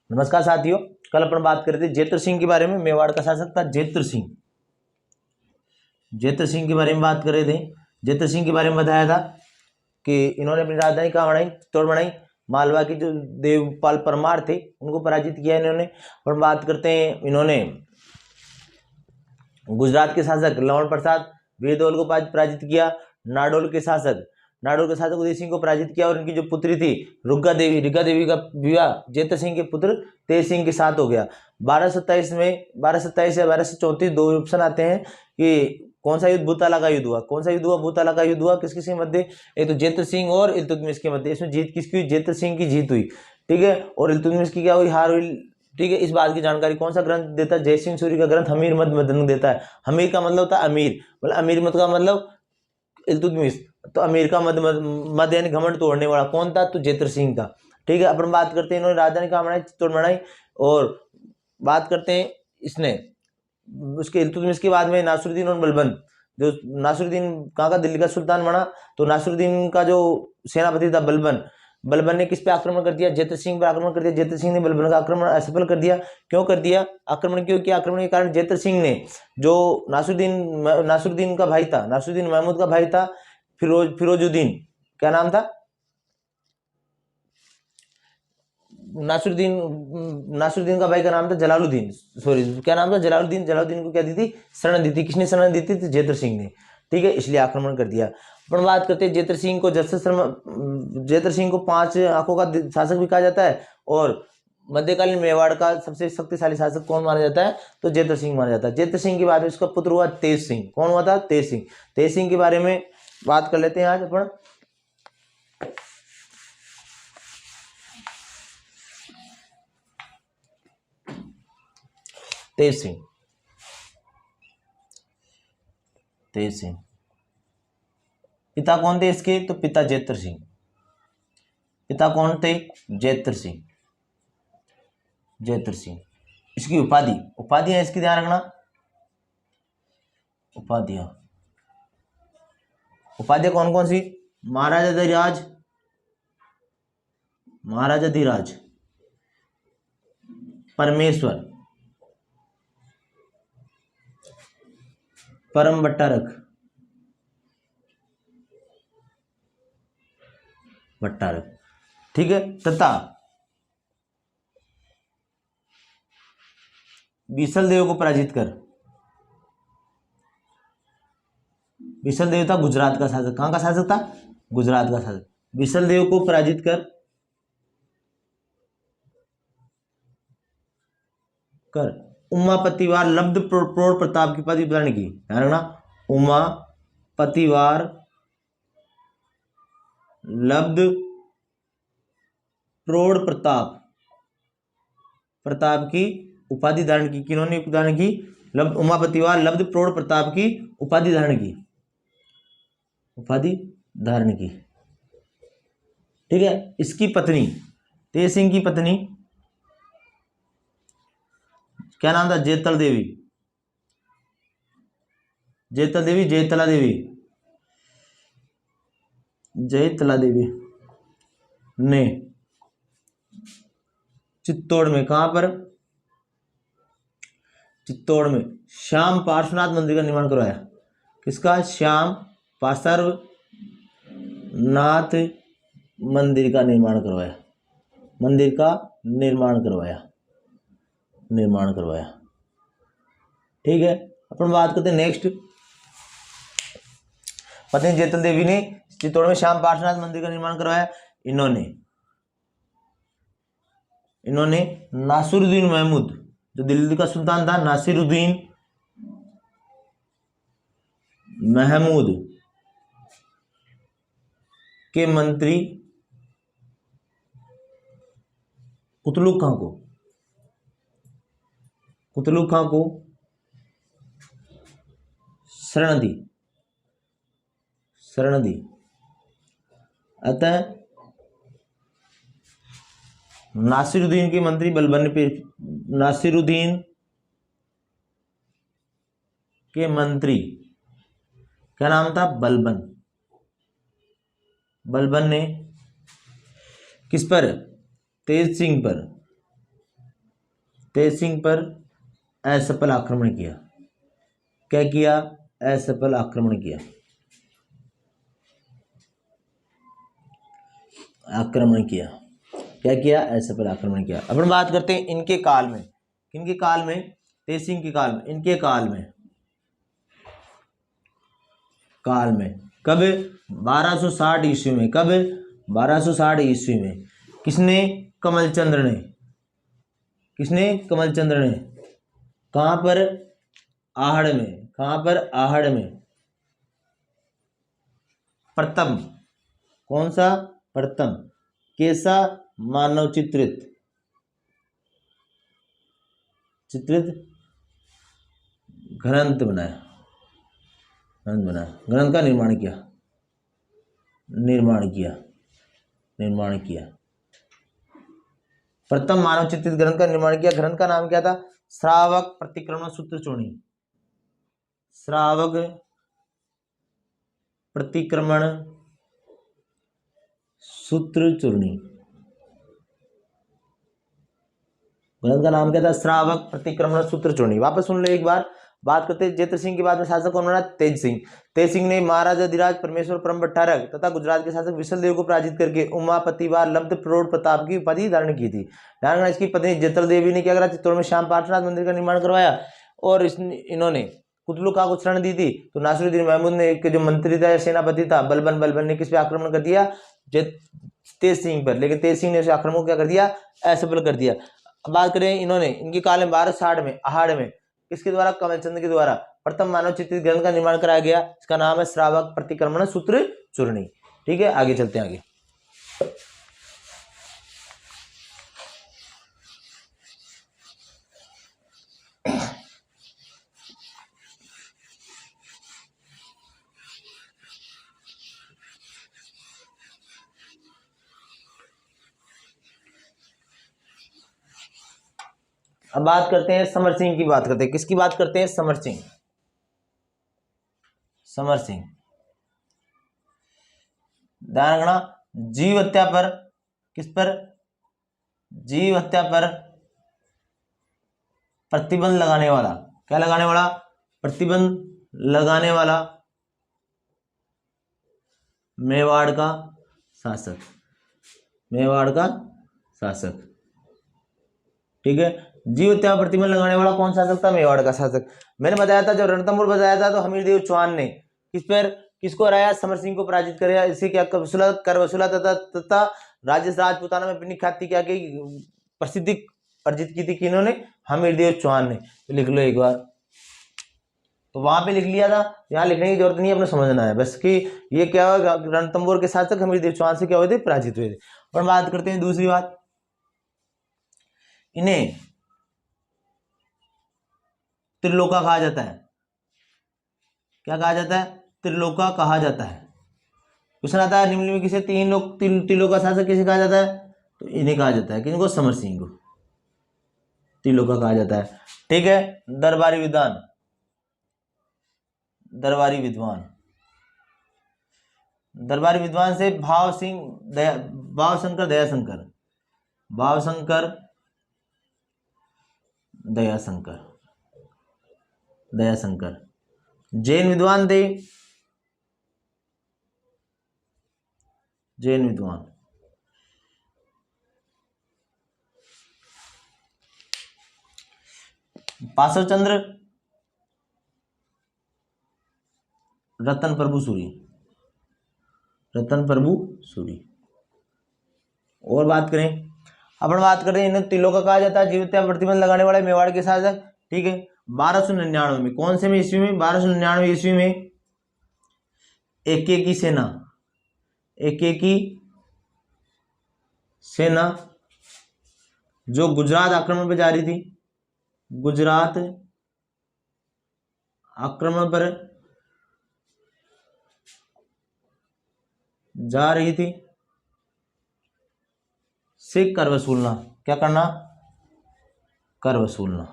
नमस्कार साथियों, कल अपन बात कर रहे थे जेत्र सिंह के बारे में। मेवाड़ का शासक था जेत्र सिंह। जेत्र सिंह के बारे में बात कर रहे थे। जेत्र सिंह के बारे में बताया था कि इन्होंने अपनी राजधानी कहाँ बनाई, चित्तौड़ बनाई। मालवा के जो देवपाल परमार थे उनको पराजित किया इन्होंने। और बात करते हैं, इन्होंने गुजरात के शासक लवण प्रसाद वीरदौल को पराजित किया। नाडोल के शासक उदय सिंह को पराजित किया। और इनकी जो पुत्री थी ऋग्गा देवी का विवाह जेत्र सिंह के पुत्र तेज सिंह के साथ हो गया। 1227 या 1234 दो ऑप्शन आते हैं कि कौन सा युद्ध भूताला का युद्ध हुआ। भूताला का युद्ध हुआ किसके मध्य? एक तो जेत्र सिंह और इल्तुतमिश के मध्य। इसमें जीत किसकी हुई? जेत्र सिंह की जीत हुई, ठीक है। और इल्तुतमिश की क्या हुई? हार हुई, ठीक है। इस बात की जानकारी कौन सा ग्रंथ देता है? जयसिंह सूरी का ग्रंथ हमीर मत मदन देता है। हमीर का मतलब होता है अमीर, मतलब अमीर मत का मतलब इल्तुतमिश, तो अमीर का मद यानी घमंड तोड़ने वाला कौन था? तो जेत्र सिंह था, ठीक है। अपन बात करते हैं इन्होंने राजधानी कहाँ बनाई? चित्तौड़ बनाई। और बात करते हैं इसने उसके इल्तुतमिश के बाद में नासिरुद्दीन और बलबन। जो नासिरुद्दीन कहाँ का? दिल्ली का सुल्तान बना। तो नासिरुद्दीन का जो सेनापति था बलबन ने किस पे आक्रमण कर दिया? जेत्र सिंह पर आक्रमण कर दिया। जेत्र सिंह ने बलबन का आक्रमण असफल कर दिया। क्यों कर दिया आक्रमण? क्यों किया आक्रमण? के कारण जेत्र सिंह ने जो नासिरुद्दीन का भाई था, नासिरुद्दीन महमूद का भाई था फिरोजुद्दीन, क्या नाम था? नासिरुद्दीन का भाई का नाम था जलालुद्दीन, सॉरी क्या नाम था? जलालुद्दीन को क्या दी थी? शरण दी थी। किसने शरण दी थी? तो जेत्र सिंह ने, ठीक है। इसलिए आक्रमण कर दिया। अपन बात करते हैं जेत्र सिंह को 5 आंखों का शासक भी कहा जाता है। और मध्यकालीन मेवाड़ का सबसे शक्तिशाली शासक कौन माना जाता है? तो जेत्र सिंह माना जाता है। जेत्र सिंह के बाद में उसका पुत्र हुआ तेज सिंह। कौन हुआ था? तेज सिंह। तेज सिंह के बारे में बात कर लेते हैं आज अपन। तेज सिंह पिता कौन थे इसके? तो पिता जेत्र सिंह। पिता कौन थे? जेत्र सिंह। इसकी उपाधियां इसकी ध्यान रखना। उपाधियां कौन कौन सी? महाराजाधिराज, परमेश्वर, परम भट्टारक, ठीक है। तथा बीसल देव को पराजित कर। बीसल देव था गुजरात का शासक। कहां का शासक था? गुजरात का शासक। बीसल देव को पराजित कर उमापतिवार लब्ध प्रौढ़ प्रताप की उपाधि प्रदान की। ध्यान रखना, उमापतिवार लब्ध प्रौढ़ प्रताप की उपाधि धारण की। किन्होंने धारण की? उमापतिवार लब्ध प्रौढ़ प्रताप की उपाधि धारण की, ठीक है। इसकी पत्नी तेज सिंह की पत्नी क्या नाम था? जयतला देवी ने चित्तौड़ में, कहां पर? चित्तौड़ में श्याम पार्श्वनाथ मंदिर का निर्माण करवाया। किसका? श्याम पार्श्वनाथ मंदिर का निर्माण करवाया, ठीक है। अपन बात करते हैं नेक्स्ट। पत्नी जयतल देवी ने चित्तौड़ में श्याम पार्श्वनाथ मंदिर का निर्माण करवाया। इन्होंने नासिरुद्दीन महमूद, जो दिल्ली का सुल्तान था, नासिरुद्दीन महमूद के मंत्री कुतलुक खां को शरण दी। अतः नासिरुद्दीन के मंत्री बलबन पे, नासिरुद्दीन के मंत्री क्या नाम था? बलबन ने किस पर? तेज सिंह पर तेसिंग पर असफल आक्रमण किया। क्या किया? असफल आक्रमण किया। आक्रमण किया। क्या किया? असफल आक्रमण किया। अब हम बात करते हैं इनके काल में। किनके काल में? तेसिंग के काल में। इनके काल में कब? 1260 ईस्वी में। कब? 1260 ईस्वी में। किसने? कमलचंद्र ने। किसने? कमलचंद्र ने। कहां पर? आहड़ में। कहां पर? आहड़ में। प्रथम। कौन सा? प्रथम। कैसा? मानव चित्रित ग्रंथ बनाया। ग्रंथ का निर्माण किया। प्रथम मानव चित्रित ग्रंथ का निर्माण किया। ग्रंथ का नाम क्या था? श्रावक प्रतिक्रमण सूत्र चूर्णी। श्रावक प्रतिक्रमण सूत्र चूर्णी। ग्रंथ का नाम क्या था? श्रावक प्रतिक्रमण सूत्र चूर्णी। वापस सुन लो एक बार। बात करते हैं जयद्रथ सिंह के बाद में शासक कौन बना? तेज सिंह। तेज सिंह ने महाराजा अधिराज परमेश्वर परम भट्टारक तथा गुजरात के शासक विशल देव को पराजित करके उमापति व लब्ध प्रौढ़ प्रताप की उपाधि धारण की थी। ध्यान, इसकी पत्नी जयतल देवी ने क्या करा? चित्तौड़ में श्याम पार्श्वनाथ मंदिर का निर्माण करवाया और इन्होंने कुतलुका को शरण दी थी। तो नासिरुद्दीन महमूद ने एक जो मंत्री था, सेनापति था, बलबन ने किस पे आक्रमण कर दिया? तेज सिंह पर। लेकिन तेज सिंह ने उस आक्रमण को क्या कर दिया? असफल कर दिया। अब बात करें इन्होंने इनके काल में 1260 में आहड़ में किसके द्वारा? कमलचंद्र के द्वारा प्रथम मानव चित्रित ग्रंथ का निर्माण कराया गया। इसका नाम है श्रावक प्रतिक्रमण सूत्र चूर्णी। ठीक है, आगे चलते हैं आगे। अब बात करते हैं समर सिंह की। बात करते हैं किसकी? बात करते हैं समर सिंह। ध्यान रखना, जीव हत्या पर, किस पर? जीव हत्या पर प्रतिबंध लगाने वाला। क्या लगाने वाला? प्रतिबंध लगाने वाला मेवाड़ का शासक। ठीक है, जीव हत्या पर प्रतिबंध लगाने वाला कौन शासक था? मेवाड़ का शासक। मैंने बताया था, जब रणथंभौर बजाया था तो हमीरदेव चौहान ने किस पर? किसको हराया? समर सिंह को पराजित किया। इससे क्या कर वसूला तथा राजपूताना में अपनी ख्याति क्या की? प्रसिद्धि अर्जित की थी। किन्होंने? हमीरदेव चौहान ने। तो लिख लो एक बार। तो वहां पे लिख लिया था, यहाँ लिखने की जरूरत नहीं है, अपने समझना है बस कि ये क्या हुआ? रणथंभौर के शासक हमीरदेव चौहान से क्या हुए थे? पराजित हुए थे। और बात करते हैं दूसरी बात, इन्हें त्रिलोका कहा जाता है। क्या कहा जाता है? त्रिलोका कहा जाता है। क्वेश्चन आता है निम्न में किसे त्रिलोका शासक किसे कहा जाता है? तो इन्हें कहा जाता है। किनको? समर सिंह को त्रिलोका कहा जाता है। ठीक है, दरबारी विद्वान से भावशंकर दयाशंकर। जैन विद्वान थे। पाशवचंद्र, रतन प्रभु सूरी। और बात करें, अपन बात करें इन्हें त्रिलोका कहा जाता है। जीव हत्या प्रतिबंध लगाने वाले मेवाड़ के शासक। ठीक है, 1299 में, कौन से में ईस्वी में? 1299 ईस्वी में एकेकी सेना जो गुजरात आक्रमण पर जा रही थी, से कर वसूलना। क्या करना? कर वसूलना।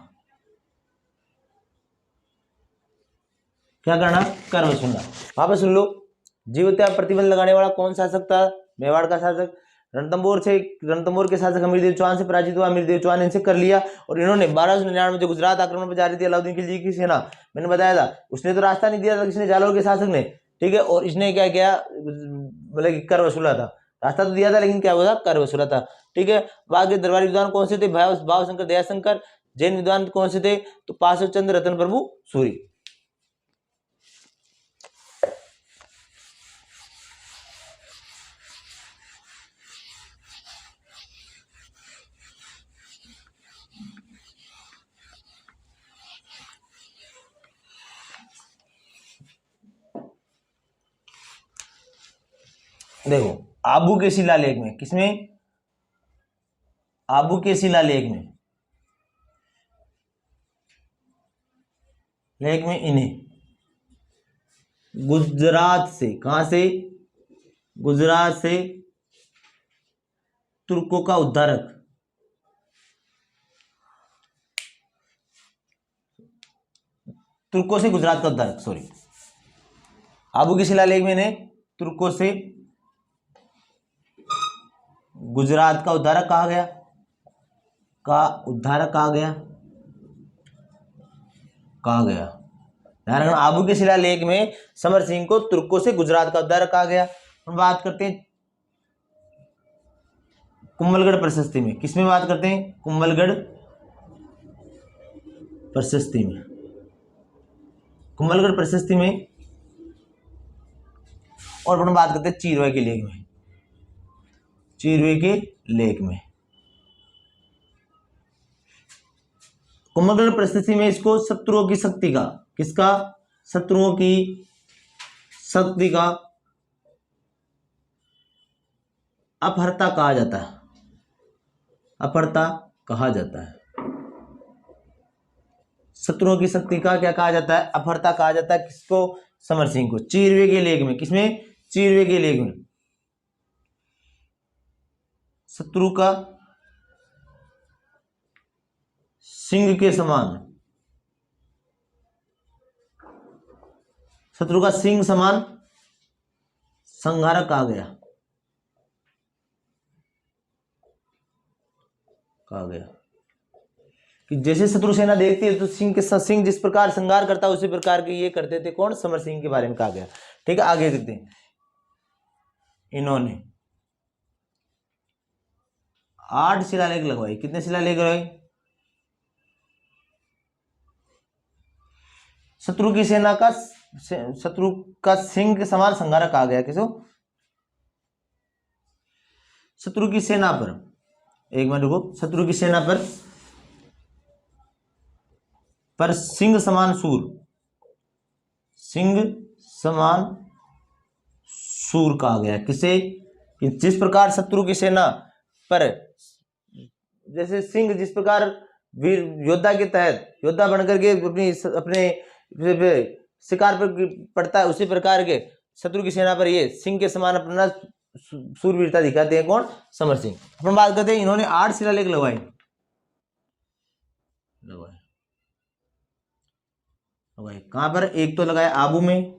वापस सुन लो, जीव हत्या प्रतिबंध लगाने वाला कौन शासक था? मेवाड़ का शासक। रणथंभौर के शासक अमीरदेव चौहान से पराजित हुआ। अमीरदेव चौहान ने इनसे कर लिया और इन्होंने 1299 में जो गुजरात आक्रमण पर जारी थी अलाउद्दीन खिलजी की सेना, मैंने बताया था, उसने तो रास्ता नहीं दिया था, किसने, जालौर के शासक ने, ठीक है। और इसने क्या किया, मतलब कर वसूला था, रास्ता तो दिया था लेकिन क्या हुआ था, कर वसूला था, ठीक है। बाकी दरबारी विद्वान कौन से थे, भाव शंकर दयाशंकर। जैन विद्वान कौन से थे, तो पार्श्व चंद्र रतन प्रभु सूरी। देखो आबू के शिलालेख में, किसमें, आबू के शिलालेख में, लेख में इन्हें गुजरात से, कहां से, गुजरात से तुर्कों का उद्धारक, तुर्कों से गुजरात का उद्धारक, सॉरी, आबू के शिलालेख में इन्हें तुर्कों से गुजरात का उद्धारक कहा गया, कहा गया। ध्यान रखना, आबू के शिलालेख में समर सिंह को तुर्कों से गुजरात का उद्धारक कहा गया। हम बात करते हैं कुंभलगढ़ प्रशस्ति में, किसमें बात करते हैं, कुंभलगढ़ प्रशस्ति में, कुंभलगढ़ प्रशस्ति में। और अपन बात करते हैं चीरवे के लेख में, चीरवे के लेख में, कुंभलगढ़ प्रशस्ति में इसको शत्रुओं की शक्ति का, किसका, शत्रुओं की शक्ति का अपहर्ता कहा जाता है, अपहर्ता कहा जाता है। शत्रुओं की शक्ति का क्या कहा जाता है, अपहर्ता कहा जाता है। किसको, समर सिंह को, चीरवे के लेख में, किसमें, चीरवे के लेख में। शत्रु का सिंह के समान, शत्रु का सिंह समान संहारक कहा गया, कि जैसे शत्रु सेना देखती है तो सिंह जिस प्रकार संहार करता है उसी प्रकार के ये करते थे। कौन, समर सिंह के बारे में कहा गया, ठीक है। आगे देखते हैं, इन्होंने 8 शिलालेख लगवाई। कितने शिलालेख लगवाए, शत्रु की सेना का, शत्रु का सिंह के समान संहारक कहा गया। किसको, शत्रु की सेना पर, एक मिनट रुको, शत्रु की सेना पर सिंह समान सूर, सिंह समान सूर कहा गया। किसे, कि जिस प्रकार शत्रु की सेना पर, जैसे सिंह जिस प्रकार वीर योद्धा के तहत योद्धा बनकर के अपने शिकार पर पड़ता है, उसी प्रकार के शत्रु की सेना पर ये सिंह के समान अपना सूरवीरता दिखाते हैं। कौन, समर सिंह। अपन बात करते हैं, इन्होंने 8 शिलालेख लगवाए, कहां पर, एक तो लगाया आबू में,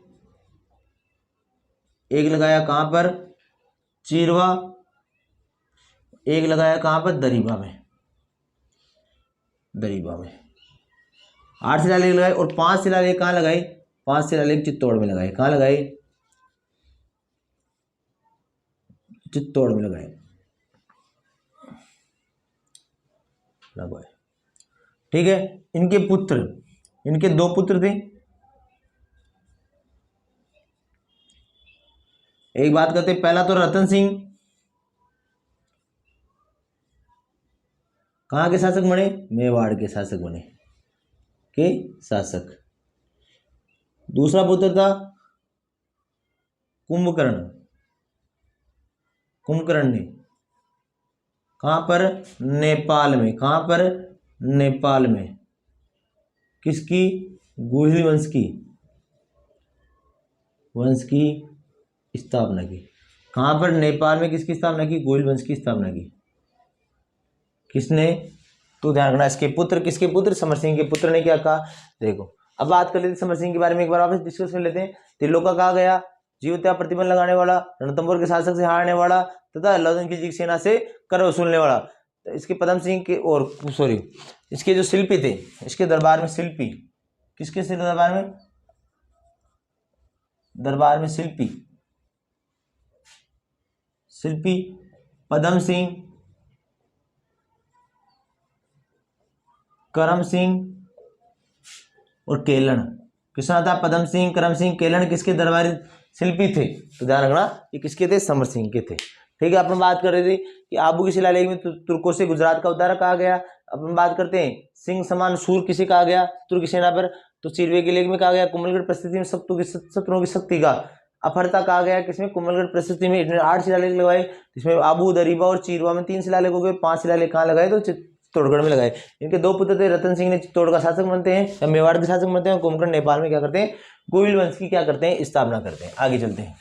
एक लगाया कहां पर, चीरवा, एक लगाया कहां पर, दरीबा में, 8 शिलालेख लगाए। और 5 शिलालेख कहां लगाए, 5 शिलालेख चित्तौड़ में लगाए। कहां लगाए, चित्तौड़ में लगाए, ठीक है। इनके पुत्र, इनके 2 पुत्र थे। एक बात करते हैं, पहला तो रतन सिंह कहां के शासक बने, मेवाड़ के शासक बने, के शासक। दूसरा पुत्र था कुंभकर्ण, कुंभकर्ण ने कहां पर, नेपाल में, कहां पर, नेपाल में, किसकी, गोहिल वंश की स्थापना की। कहां पर, नेपाल में, किसकी स्थापना की, गोहिल वंश की स्थापना की। किसने, तो ध्यान रखना, इसके पुत्र, किसके पुत्र, समर सिंह के पुत्र ने क्या कहा। देखो अब बात कर लेते हैं समर सिंह के बारे में, एक बार वापस डिस्कस कर लेते हैं। त्रिलोका कहा गया, जीवत्या प्रतिबंध लगाने वाला, रणथंभौर के शासक से हारने वाला, तथा अलाउद्दीन खिलजी की सेना से कर वसूलने वाला। तो इसके पदम सिंह के और सॉरी इसके जो शिल्पी थे, इसके दरबार में शिल्पी, किसके से दरबार में शिल्पी पदम सिंह, करम सिंह और केलन। किसना था? पदम सिंह, करम सिंह, केलन किसके दरबारी शिल्पी थे? तो ध्यान रखना ये किसके थे? समर सिंह के थे। ठीक है, अपन बात कर रहे थे कि आबू की शिलालेख में तुर्कों से गुजरात का उद्धार कहा गया। अपन बात करते हैं सिंह समान सूर किसे कहा गया तुर्की सेना पर? तो चिरवे के लेख में कहा गया। कुंभलगढ़ परिस्थिति में शत्रुओं की शक्ति का अफरता कहा गया। किसमें? कुंभलगढ़ परिस्थिति में। इसने 8 शिलालेख लगाए, इसमें आबू, दरीबा और चीरवा में 3 शिलालेख हो गए। 5 शिलालेख कहाँ लगाए? तो चित्तौड़गढ़ में लगाए। इनके 2 पुत्र थे, रतन सिंह ने चित्तौड़ का शासक बनते हैं या मेवाड़ के शासक बनते हैं, और कुंभकर्ण नेपाल में क्या करते हैं? गोविल वंश की क्या करते हैं? स्थापना करते हैं। आगे चलते हैं।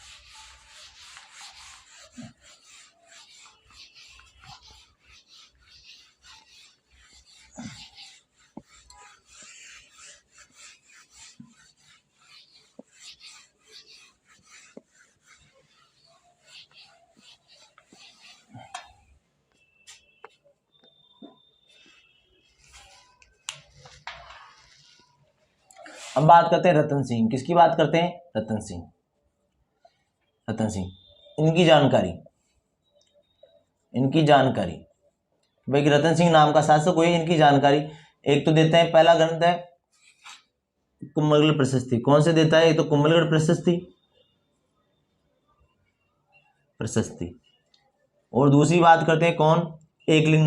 हम बात करते हैं रतन सिंह। किसकी बात करते हैं? रतन सिंह। इनकी जानकारी भाई रतन सिंह नाम का शासक हुए। इनकी जानकारी एक तो देते हैं, पहला ग्रंथ है कुंभलगढ़ प्रशस्ति। कौन से देता है? एक तो कुंभलगढ़ प्रशस्ति और दूसरी बात करते हैं कौन? एकलिंग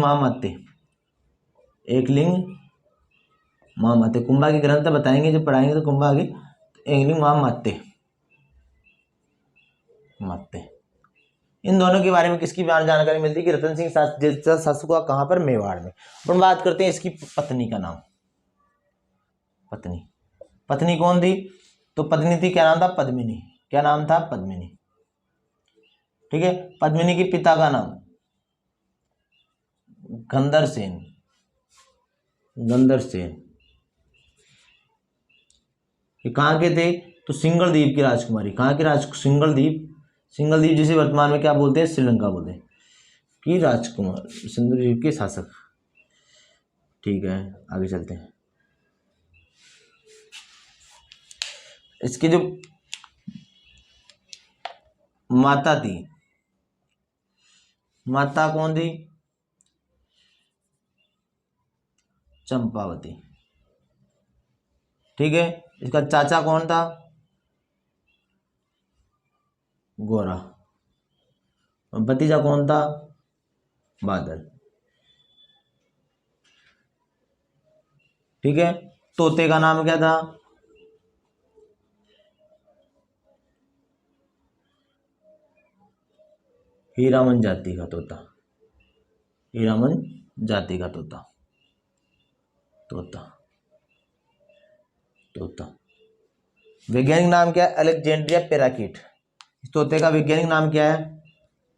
महामात्य। कुंभा के ग्रंथ बताएंगे जब पढ़ाएंगे तो कुंभा आगे। एकलिंग महामात्य। इन दोनों के बारे में किसकी जानकारी मिलती है कि रतन सिंह शासक हुआ कहां पर? मेवाड़ में। अपन बात करते हैं इसकी पत्नी का नाम। पत्नी कौन थी? तो पत्नी थी, क्या नाम था? पद्मिनी। क्या नाम था? पद्मिनी। ठीक है, पद्मिनी के पिता का नाम गंदर सेन। ये कहाँ के थे? तो सिंगल द्वीप की राजकुमारी। कहाँ की सिंगल द्वीप जिसे वर्तमान में क्या बोलते हैं? श्रीलंका बोलते हैं। की राजकुमार, सिंधु द्वीप के शासक। ठीक है, आगे चलते हैं। इसकी जो माता थी, माता कौन थी? चंपावती। ठीक है, इसका चाचा कौन था? गोरा। और भतीजा कौन था? बादल। ठीक है, तोते का नाम क्या था? हीरामन जाति का तोता। वैज्ञानिक नाम क्या है? Alexandria parakeet. इस तोते का वैज्ञानिक नाम क्या है?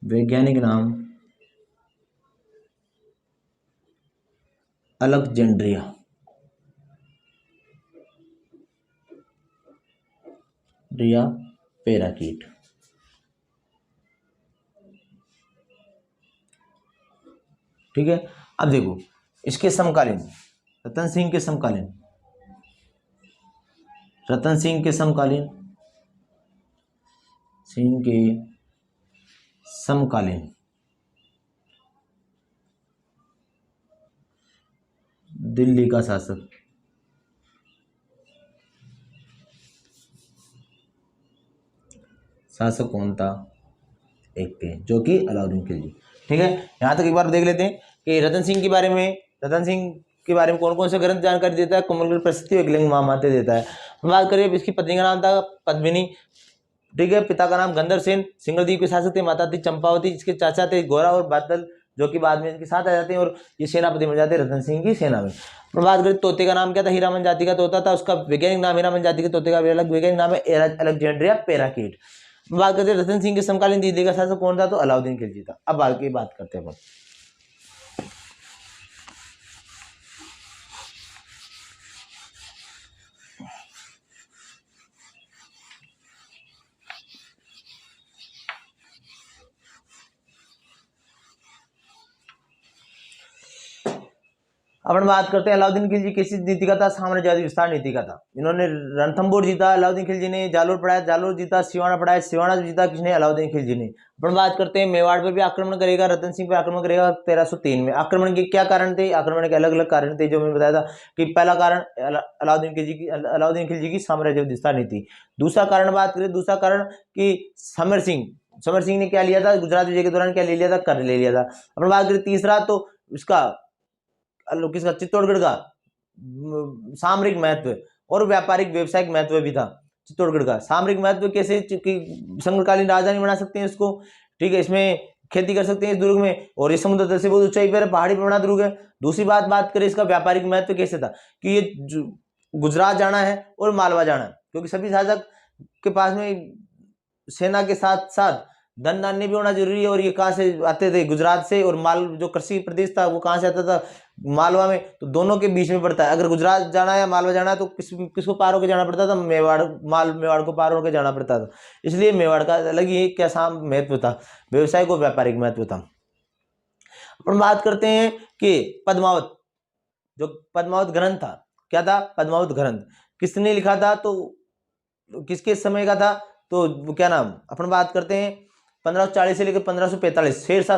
वैज्ञानिक नाम अलेक्जेंड्रिया पैराकीट। ठीक है, अब देखो इसके समकालीन रतन सिंह के समकालीन दिल्ली का शासक कौन था? एक थे जो कि अलाउद्दीन खिलजी। ठीक है, यहां तक एक बार देख लेते हैं कि रतन सिंह के बारे में कौन कौन से ग्रंथ जानकारी देता है? कुंभलगढ़ प्रशस्ति, एकलिंग महामात्य देता है। बात करिए, इसकी पत्नी का नाम था पद्मिनी। ठीक है, पिता का नाम गंदर सेन, सिंगल द्वीप के शासक थे। माता थी चंपावती, जिसके चाचा थे गोरा और बादल, जो कि बाद में इनके साथ आ जाते हैं और ये सेनापति बन जाते हैं रतन सिंह की सेना में। बात करें तोते का नाम क्या था? हीरामन जाति का तोता था। उसका वैज्ञानिक नाम, हीरामन जाति के तोते का अलग वैज्ञानिक नाम है अलेक्जेंड्रिया पैराकीट। बात करते हैं रतन सिंह के समकालीन दिल्ली का शासक कौन था? तो अलाउद्दीन खिलजी था। अब आगे बात करते हैं। अपन बात करते हैं अलाउद्दीन खिलजी किस नीति का था, साम्राज्यवादी विस्तार नीति का था। इन्होंने रणथंबोर जीता अलाउद्दीन खिलजी ने, जालोर पढ़ाया जालोर जीता, सिवाना पढ़ाया सिवाना जीता किसने, अलाउद्दीन खिलजी ने। अपन बात करते हैं मेवाड़ पर भी आक्रमण करेगा, रतन सिंह पर आक्रमण करेगा 1303 में। आक्रमण के क्या कारण थे, आक्रमण के अलग अलग कारण थे जो मैंने बताया था कि पहला कारण अलाउद्दीन खिलजी की साम्राज्यवादी विस्तार नीति। दूसरा कारण बात करें, दूसरा कारण कि समर सिंह ने क्या लिया था, गुजरात विजय के दौरान क्या ले लिया था, कर ले लिया था। अपन बात करें तीसरा तो इसका किसका, चित्तौड़गढ़ का सामरिक महत्व और व्यापारिक व्यवसायिक महत्व भी था। चित्तौड़गढ़ का सामरिक महत्व कैसे, संघकालीन राजधानी बना सकते हैं इसको, ठीक है, इसमें खेती कर सकते हैं इस दुर्ग में, और ये समुद्र तल से बहुत ऊंचाई पर पहाड़ी पर बना दुर्ग है। दूसरी बात करें इसका व्यापारिक महत्व कैसे था कि ये गुजरात जाना है और मालवा जाना है, क्योंकि सभी शासक के पास में सेना के साथ साथ धन धान्य भी होना जरूरी है। और ये कहाँ से आते थे, गुजरात से, और माल जो कृषि प्रदेश था वो कहाँ से आता था, मालवा में। तो दोनों के बीच में पड़ता है, अगर गुजरात जाना है या मालवा जाना है तो किसको पार होकर जाना पड़ता था, मेवाड़ को पार होकर जाना पड़ता था। इसलिए मेवाड़ का अलग ही कैसा महत्व था, व्यवसाय को व्यापारिक महत्व था। अपन बात करते हैं कि पद्मावत, जो पद्मावत ग्रंथ था, क्या था, पद्मावत ग्रंथ किसने लिखा था, तो किसके समय का था, तो क्या नाम, अपन बात करते हैं 1540 से लेकर 1545, शेरशाह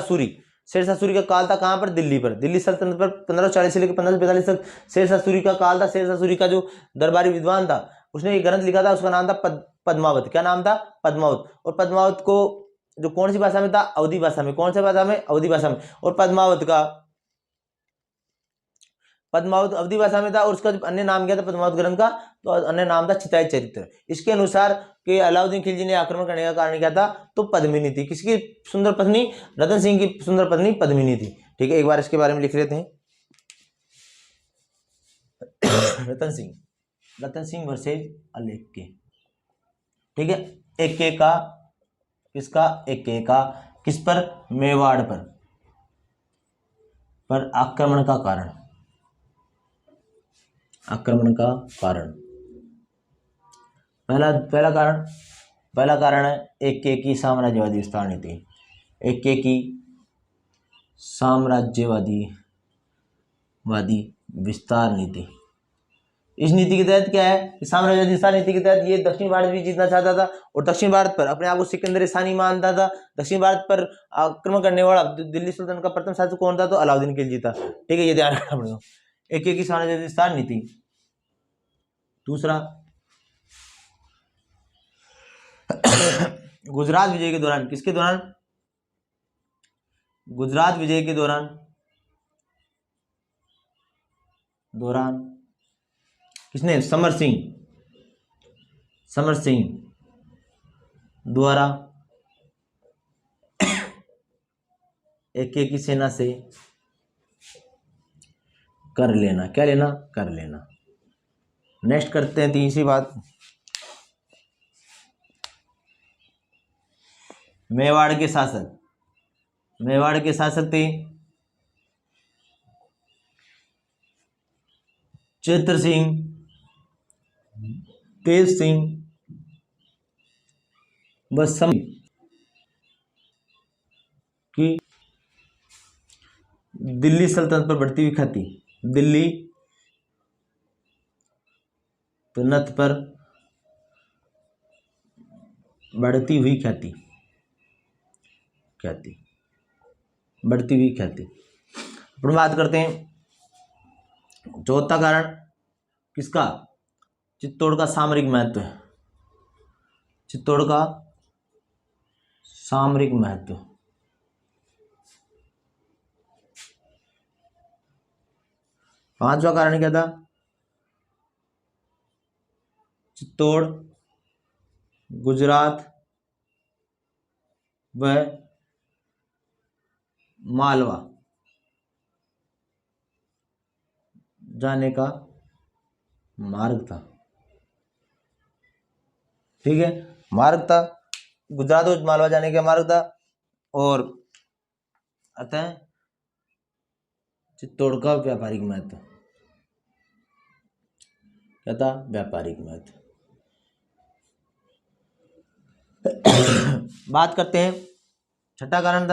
सूरी का काल था कहाँ पर, दिल्ली पर, दिल्ली सल्तनत पर 1540 से लेकर 1545 तक शेरशाह सूरी का काल था। शेरशाह सूरी का जो दरबारी विद्वान था उसने ये ग्रंथ लिखा था, उसका नाम था पद्मावत। क्या नाम था, पद्मावत। और पद्मावत को जो कौन सी भाषा में था, अवधी भाषा में। कौन सी भाषा में, अवधी भाषा में। और पद्मावत अवधी भाषा में था, और उसका अन्य नाम क्या था पद्मावत ग्रंथ का, तो अन्य नाम था चिताई चरित्र। इसके अनुसार कि अलाउद्दीन खिलजी ने आक्रमण करने का कारण क्या था, तो पद्मिनी थी, किसकी सुंदर पत्नी, रतन सिंह की सुंदर पत्नी पद्मिनी थी। ठीक है, एक बार इसके बारे में लिख लेते हैं। रतन सिंह वर्सेज अलेक्के, ठीक है, एक्के का किसका, एक्के का किस पर, मेवाड़ पर आक्रमण का कारण, पहला कारण है एक्के की साम्राज्यवादी विस्तार नीति। एक्के की साम्राज्यवादी विस्तार नीति। इस नीति के तहत क्या है कि साम्राज्यवादी विस्तार नीति के तहत ये दक्षिण भारत भी जीतना चाहता था, और दक्षिण भारत पर अपने आप को सिकंदर सानी मानता था। दक्षिण भारत पर आक्रमण करने वाला दिल्ली सुल्तान का प्रथम शासक कौन था, तो अलाउद्दीन खिलजी था। ठीक है, ये ध्यान रखना पड़ेगा, एक्के की साम्राज्यवादी विस्तार नीति। दूसरा, गुजरात विजय के दौरान, किसके दौरान, गुजरात विजय के दौरान किसने, समर सिंह द्वारा एक्के की सेना से कर लेना, क्या लेना, कर लेना। नेक्स्ट करते हैं तीसरी बात, मेवाड़ के शासक थे चित्र सिंह, तेज सिंह व सम की दिल्ली सल्तनत पर बढ़ती हुई ख्याति, दिल्ली सल्तनत पर बढ़ती हुई ख्याति, अपन बात करते हैं चौथा कारण किसका, चित्तौड़ का सामरिक महत्व, चित्तौड़ का सामरिक महत्व। पांचवा कारण क्या था, चित्तौड़, गुजरात व मालवा जाने का मार्ग था। ठीक है, मार्ग था, गुजरात और मालवा जाने का मार्ग था। और अतः चित्तौड़ का व्यापारिक महत्व, क्या था, व्यापारिक महत्व। बात करते हैं छठा कारण,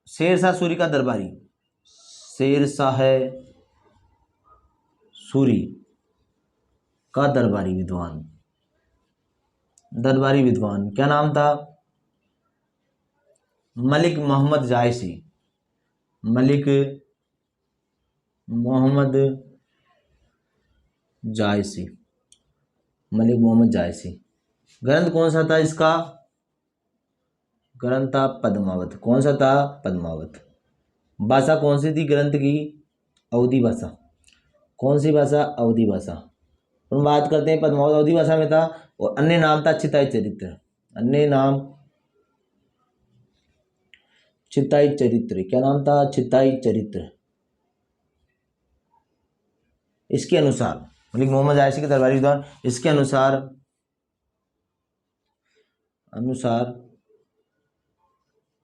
शेरशाह सूरी का दरबारी, शेरशाह सूरी का दरबारी विद्वान, दरबारी विद्वान क्या नाम था? मलिक मोहम्मद जायसी, मलिक मोहम्मद जायसी, मलिक मोहम्मद जायसी। ग्रंथ कौन सा था इसका? ग्रंथ था पद्मावत। कौन सा था? पद्मावत। भाषा कौन सी थी ग्रंथ की? अवधी भाषा। कौन सी भाषा? अवधी भाषा। हम बात करते हैं पद्मावत अवधी भाषा में था। और अन्य नाम था चिताई चरित्र, अन्य नाम चिताई चरित्र। क्या नाम था? चिताई चरित्र। इसके अनुसार मलिक मोहम्मद जायसी के दरबारी विद्वान, इसके अनुसार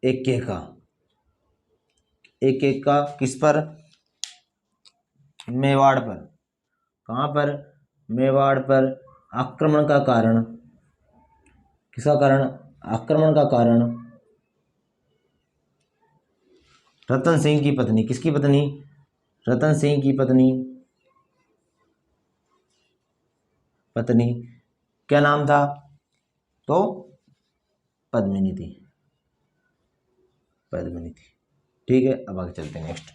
एक का किस पर? मेवाड़ पर। कहाँ पर? मेवाड़ पर। आक्रमण का कारण, किसका कारण? आक्रमण का कारण रतन सिंह की पत्नी। किसकी पत्नी? रतन सिंह की पत्नी क्या नाम था? तो पद्मिनी थी, पद्मिनी थी। ठीक है, अब आगे चलते हैं नेक्स्ट।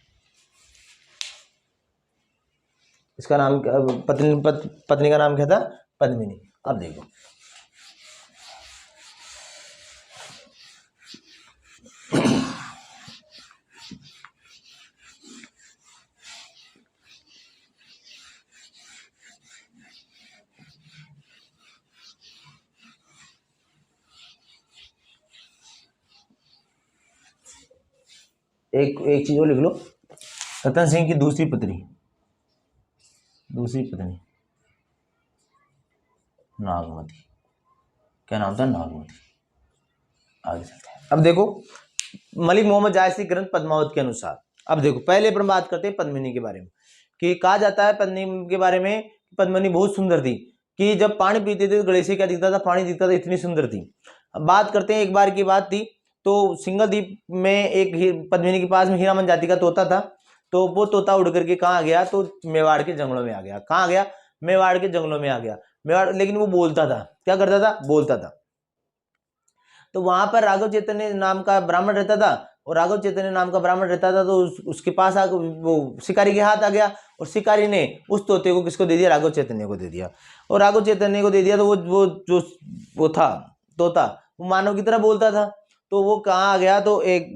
इसका नाम पत्नी का नाम क्या था? पद्मिनी। अब देखो एक चीज और लिख लो। रतन सिंह की दूसरी पत्नी नागमती। क्या नाम था? नागमती। आगे चलते हैं। अब देखो मलिक मोहम्मद जायसी ग्रंथ पद्मावत के अनुसार। अब देखो पहले अपन बात करते हैं पद्मिनी के बारे में, कि कहा जाता है पद्मिनी के बारे में, पद्मिनी बहुत सुंदर थी, कि जब पानी पीते थे तो गले से क्या दिखता था? पानी दिखता था, इतनी सुंदर थी। अब बात करते हैं, एक बार की बात थी, तो सिंगल द्वीप में एक पद्मिनी के पास में हीरामन जाति का तोता था। तो वो तोता उड़ करके कहाँ गया? तो मेवाड़ के जंगलों में आ गया। कहाँ गया? मेवाड़ के जंगलों में आ गया। मेवाड़, लेकिन वो बोलता था। क्या करता था? बोलता था। तो वहां पर राघव चैतन्य नाम का ब्राह्मण रहता था, और राघव चैतन्य नाम का ब्राह्मण रहता था, तो उसके पास वो शिकारी के हाथ आ गया, और शिकारी ने उस तोते को किसको दे दिया? राघव चैतन्य को दे दिया। और राघव चैतन्य को दे दिया, तो वो था तोता, वो मानव की तरह बोलता था। तो वो कहाँ आ गया? तो एक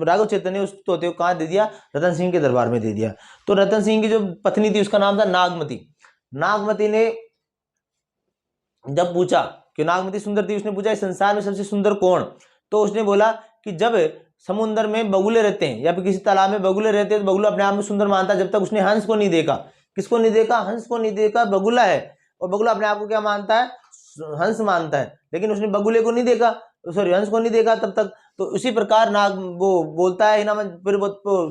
राघव चैतन्य उस तोते को कहाँ दे दिया? रतन सिंह के दरबार में दे दिया। तो रतन सिंह की जो पत्नी थी उसका नाम था नागमती। नागमती ने जब पूछा कि नागमती सुंदर थी, उसने पूछा इस संसार में सबसे सुंदर कौन? तो उसने बोला कि जब समुद्र में बगुले रहते हैं या फिर किसी तालाब में बगुले रहते हैं तो बगुला अपने आप में सुंदर मानता है, जब तक उसने हंस को नहीं देखा। किसको नहीं देखा? हंस को नहीं देखा। बगुला है और बगुला अपने आप को क्या मानता है? हंस मानता है, लेकिन उसने बगुले को नहीं देखा, सॉरी हंस को नहीं देखा तब तक। तो उसी प्रकार वो बोलता है ना, फिर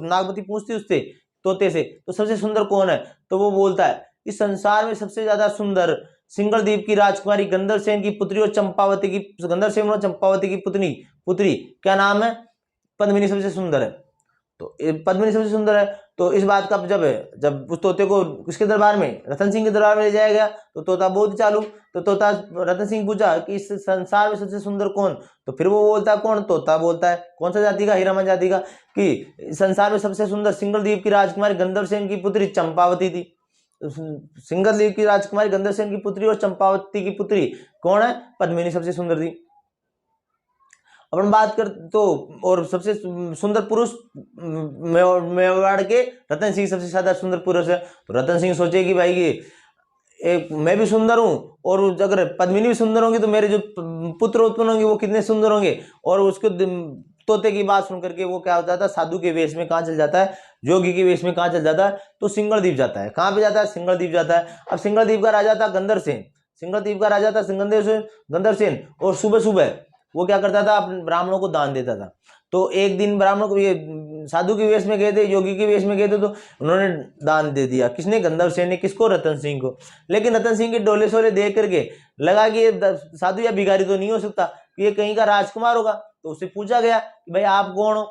नागमती पूछती उससे, तोते से, तो सबसे सुंदर कौन है? तो वो बोलता है इस संसार में सबसे ज्यादा सुंदर सिंगल द्वीप की राजकुमारी गंधर्व सेन की पुत्री और चंपावती की, गंधर्व सेन और चंपावती की पुत्री क्या नाम है? पद्मिनी सबसे सुंदर है। तो पद्मिनी सबसे सुंदर है। तो इस बात का जब उस तोते को किसके दरबार में? रतन सिंह के दरबार में ले जाया गया, तो तोता बहुत चालू। तो तोता रतन सिंह पूछा कि इस संसार में सबसे सुंदर कौन? तो फिर वो बोलता है कौन? तोता बोलता है कौन सा जाति का? हीरामन जाति का, कि संसार में सबसे सुंदर सिंगल द्वीप की राजकुमारी गंधर्व सेन की पुत्री चंपावती थी। सिंगल द्वीप की राजकुमारी गंधर्व सेन की पुत्री और चंपावती की पुत्री कौन है? पद्मिनी सबसे सुंदर थी। अपन बात कर तो, और सबसे सुंदर पुरुष मेवाड़ के रतन सिंह सबसे ज्यादा सुंदर पुरुष है। तो रतन सिंह सोचे कि भाई एक मैं भी सुंदर हूं, और अगर पद्मिनी भी सुंदर होंगी तो मेरे जो पुत्र उत्पन्न होंगे वो कितने सुंदर होंगे। और उसके तोते की बात सुन करके वो क्या हो जाता है? साधु के वेश में कहाँ चल जाता है? योगी के वेश में कहाँ चल जाता है? तो सिंगल द्वीप जाता है। कहाँ पे जाता है? सिंगल द्वीप जाता है। अब सिंगल द्वीप का राजा था गंधर्व सेन, सिंगल द्वीप का राजा था गंधर्व सेन। और सुबह सुबह वो क्या करता था? अपने ब्राह्मणों को दान देता था। तो एक दिन ब्राह्मणों को, ये साधु के वेश में गए थे, योगी के वेश में गए थे, तो उन्होंने दान दे दिया। किसने? गंधर्व सेन ने। किसको? रतन सिंह को। लेकिन रतन सिंह के डोले सोले देख करके लगा कि ये साधु या भिखारी तो नहीं हो सकता, ये कहीं का राजकुमार होगा। तो उससे पूछा गया कि भाई आप कौन हो?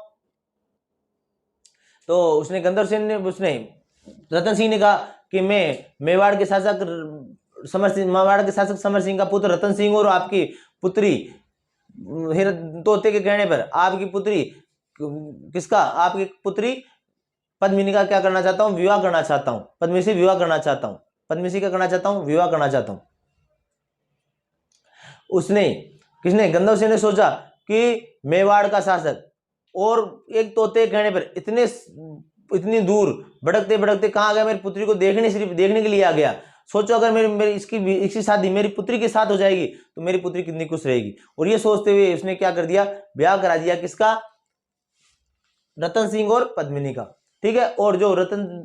तो उसने गंधर्व सेन ने उसने रतन सिंह ने कहा कि मैं मेवाड़ के शासक समर सिंह का पुत्र रतन सिंह और आपकी पुत्री तोते के कहने पर आपकी पुत्री किसका आपकी पुत्री पद्मिनी का क्या करना चाहता हूं, विवाह करना चाहता हूं, पद्मिनी से विवाह करना चाहता हूं, पद्मिनी से क्या करना चाहता हूं, विवाह करना चाहता हूं। उसने किसने गंधर्व सेन ने सोचा कि मेवाड़ का शासक और एक तोते कहने पर इतनी दूर भटकते भटकते कहाँ आ गया, मेरी पुत्री को सिर्फ देखने के लिए आ गया। सोचो अगर मेरी इसकी शादी मेरी पुत्री के साथ हो जाएगी तो मेरी पुत्री कितनी खुश रहेगी। और ये सोचते हुए उसने क्या कर दिया, ब्याह करा दिया किसका, रतन सिंह और पद्मिनी का। ठीक है। और जो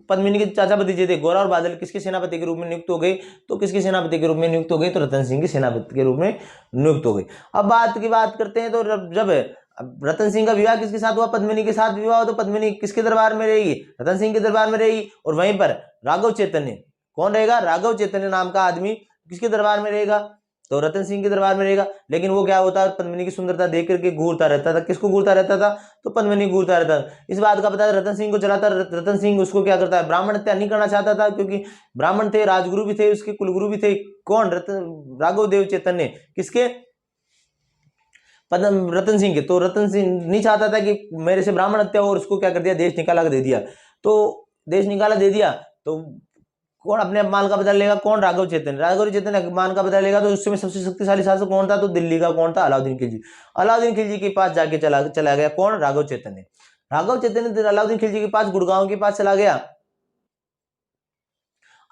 पद्मिनी के चाचा भतीजे थे गोरा और बादल किसके सेनापति के रूप में नियुक्त हो गए, तो किसके सेनापति के रूप में नियुक्त हो गए, तो रतन सिंह के सेनापति के रूप में नियुक्त हो गए। अब बात करते हैं, तो जब रतन सिंह का विवाह किसके साथ हुआ, पद्मिनी के साथ विवाह, तो पद्मिनी किसके दरबार में रहेगी, रतन सिंह के दरबार में रहेगी। और वहीं पर राघव चैतन्य कौन रहेगा, राघव चैतन्य नाम का आदमी किसके दरबार में रहेगा, तो रतन सिंह के दरबार में रहेगा। लेकिन वो क्या होता है, पद्मिनी की सुंदरता देख करके घूरता रहता था। किसको घूरता रहता था, तो पद्मिनी घूरता रहता था। इस बात का पता रतन सिंह को चला था। रतन सिंह उसको क्या करता है, ब्राह्मण हत्या नहीं करना चाहता था, क्योंकि ब्राह्मण थे, राजगुरु भी थे, उसके कुलगुरु भी थे। कौन, राघव देव चैतन्य, किसके, रतन सिंह के। तो रतन सिंह नहीं चाहता था कि मेरे से ब्राह्मण हत्या हो, और उसको क्या कर दिया, देश निकाला दे दिया। तो देश निकाला दे दिया तो कौन अपने अपमान का बदला लेगा, कौन, राघव चैतन्य। राघव चैतन्य अपमान का बदला लेगा। तो उस समय सबसे शक्तिशाली शासक कौन था, तो दिल्ली का कौन था, अलाउद्दीन खिलजी। अलाउद्दीन खिलजी के पास जाके चला गया कौन, राघव चैतन्य। राघव चैतन्य अलाउद्दीन खिलजी के पास गुड़गांव के पास चला गया।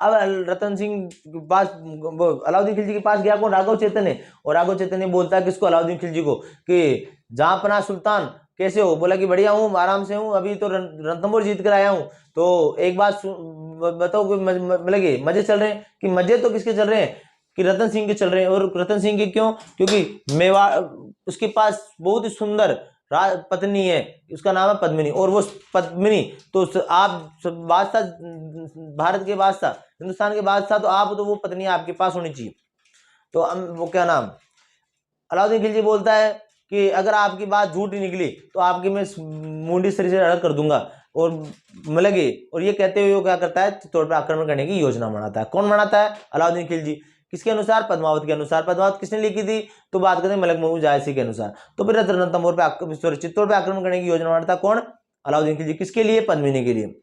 अब रतन सिंह के पास, अलाउद्दीन खिलजी के पास गया कौन, राघव चैतन्य। और राघव चैतन्य बोलता है किसको, अलाउद्दीन खिलजी को, कि जहां पना सुल्तान कैसे हो, बोला कि बढ़िया हूँ, आराम से हूँ, अभी तो रणथंभौर जीत कर आया हूँ। तो एक बात बताओ, मतलब मजे चल रहे हैं, कि मजे तो किसके चल रहे हैं, कि रतन सिंह के चल रहे हैं। और रतन सिंह के क्यों, क्योंकि मेवाड़ उसके पास बहुत ही सुंदर पत्नी है, उसका नाम है पद्मिनी। और वो पद्मिनी तो आप बादशाह, भारत के बादशाह, हिंदुस्तान के बादशाह, तो आप तो वो पत्नी आपके पास होनी चाहिए। तो वो क्या नाम, अलाउद्दीन खिलजी बोलता है कि अगर आपकी बात झूठी निकली तो आपकी मैं मुंडी शरीर से अलग कर दूंगा, और मिलेगी। और ये कहते हुए वो क्या करता है, चित्तौड़ पर आक्रमण करने की योजना बनाता है। कौन बनाता है, अलाउद्दीन खिलजी। किसके अनुसार, पद्मावत के अनुसार। पद्मावत किसने लिखी थी, तो बात करते हैं मलिक महमूद जायसी के अनुसार। तो फिर रणथंभौर पे चित्तौड़ पे आक्रमण करने की योजना बनाता कौन, अलाउद्दीन खिलजी। किसके लिए, पद्मिनी के लिए।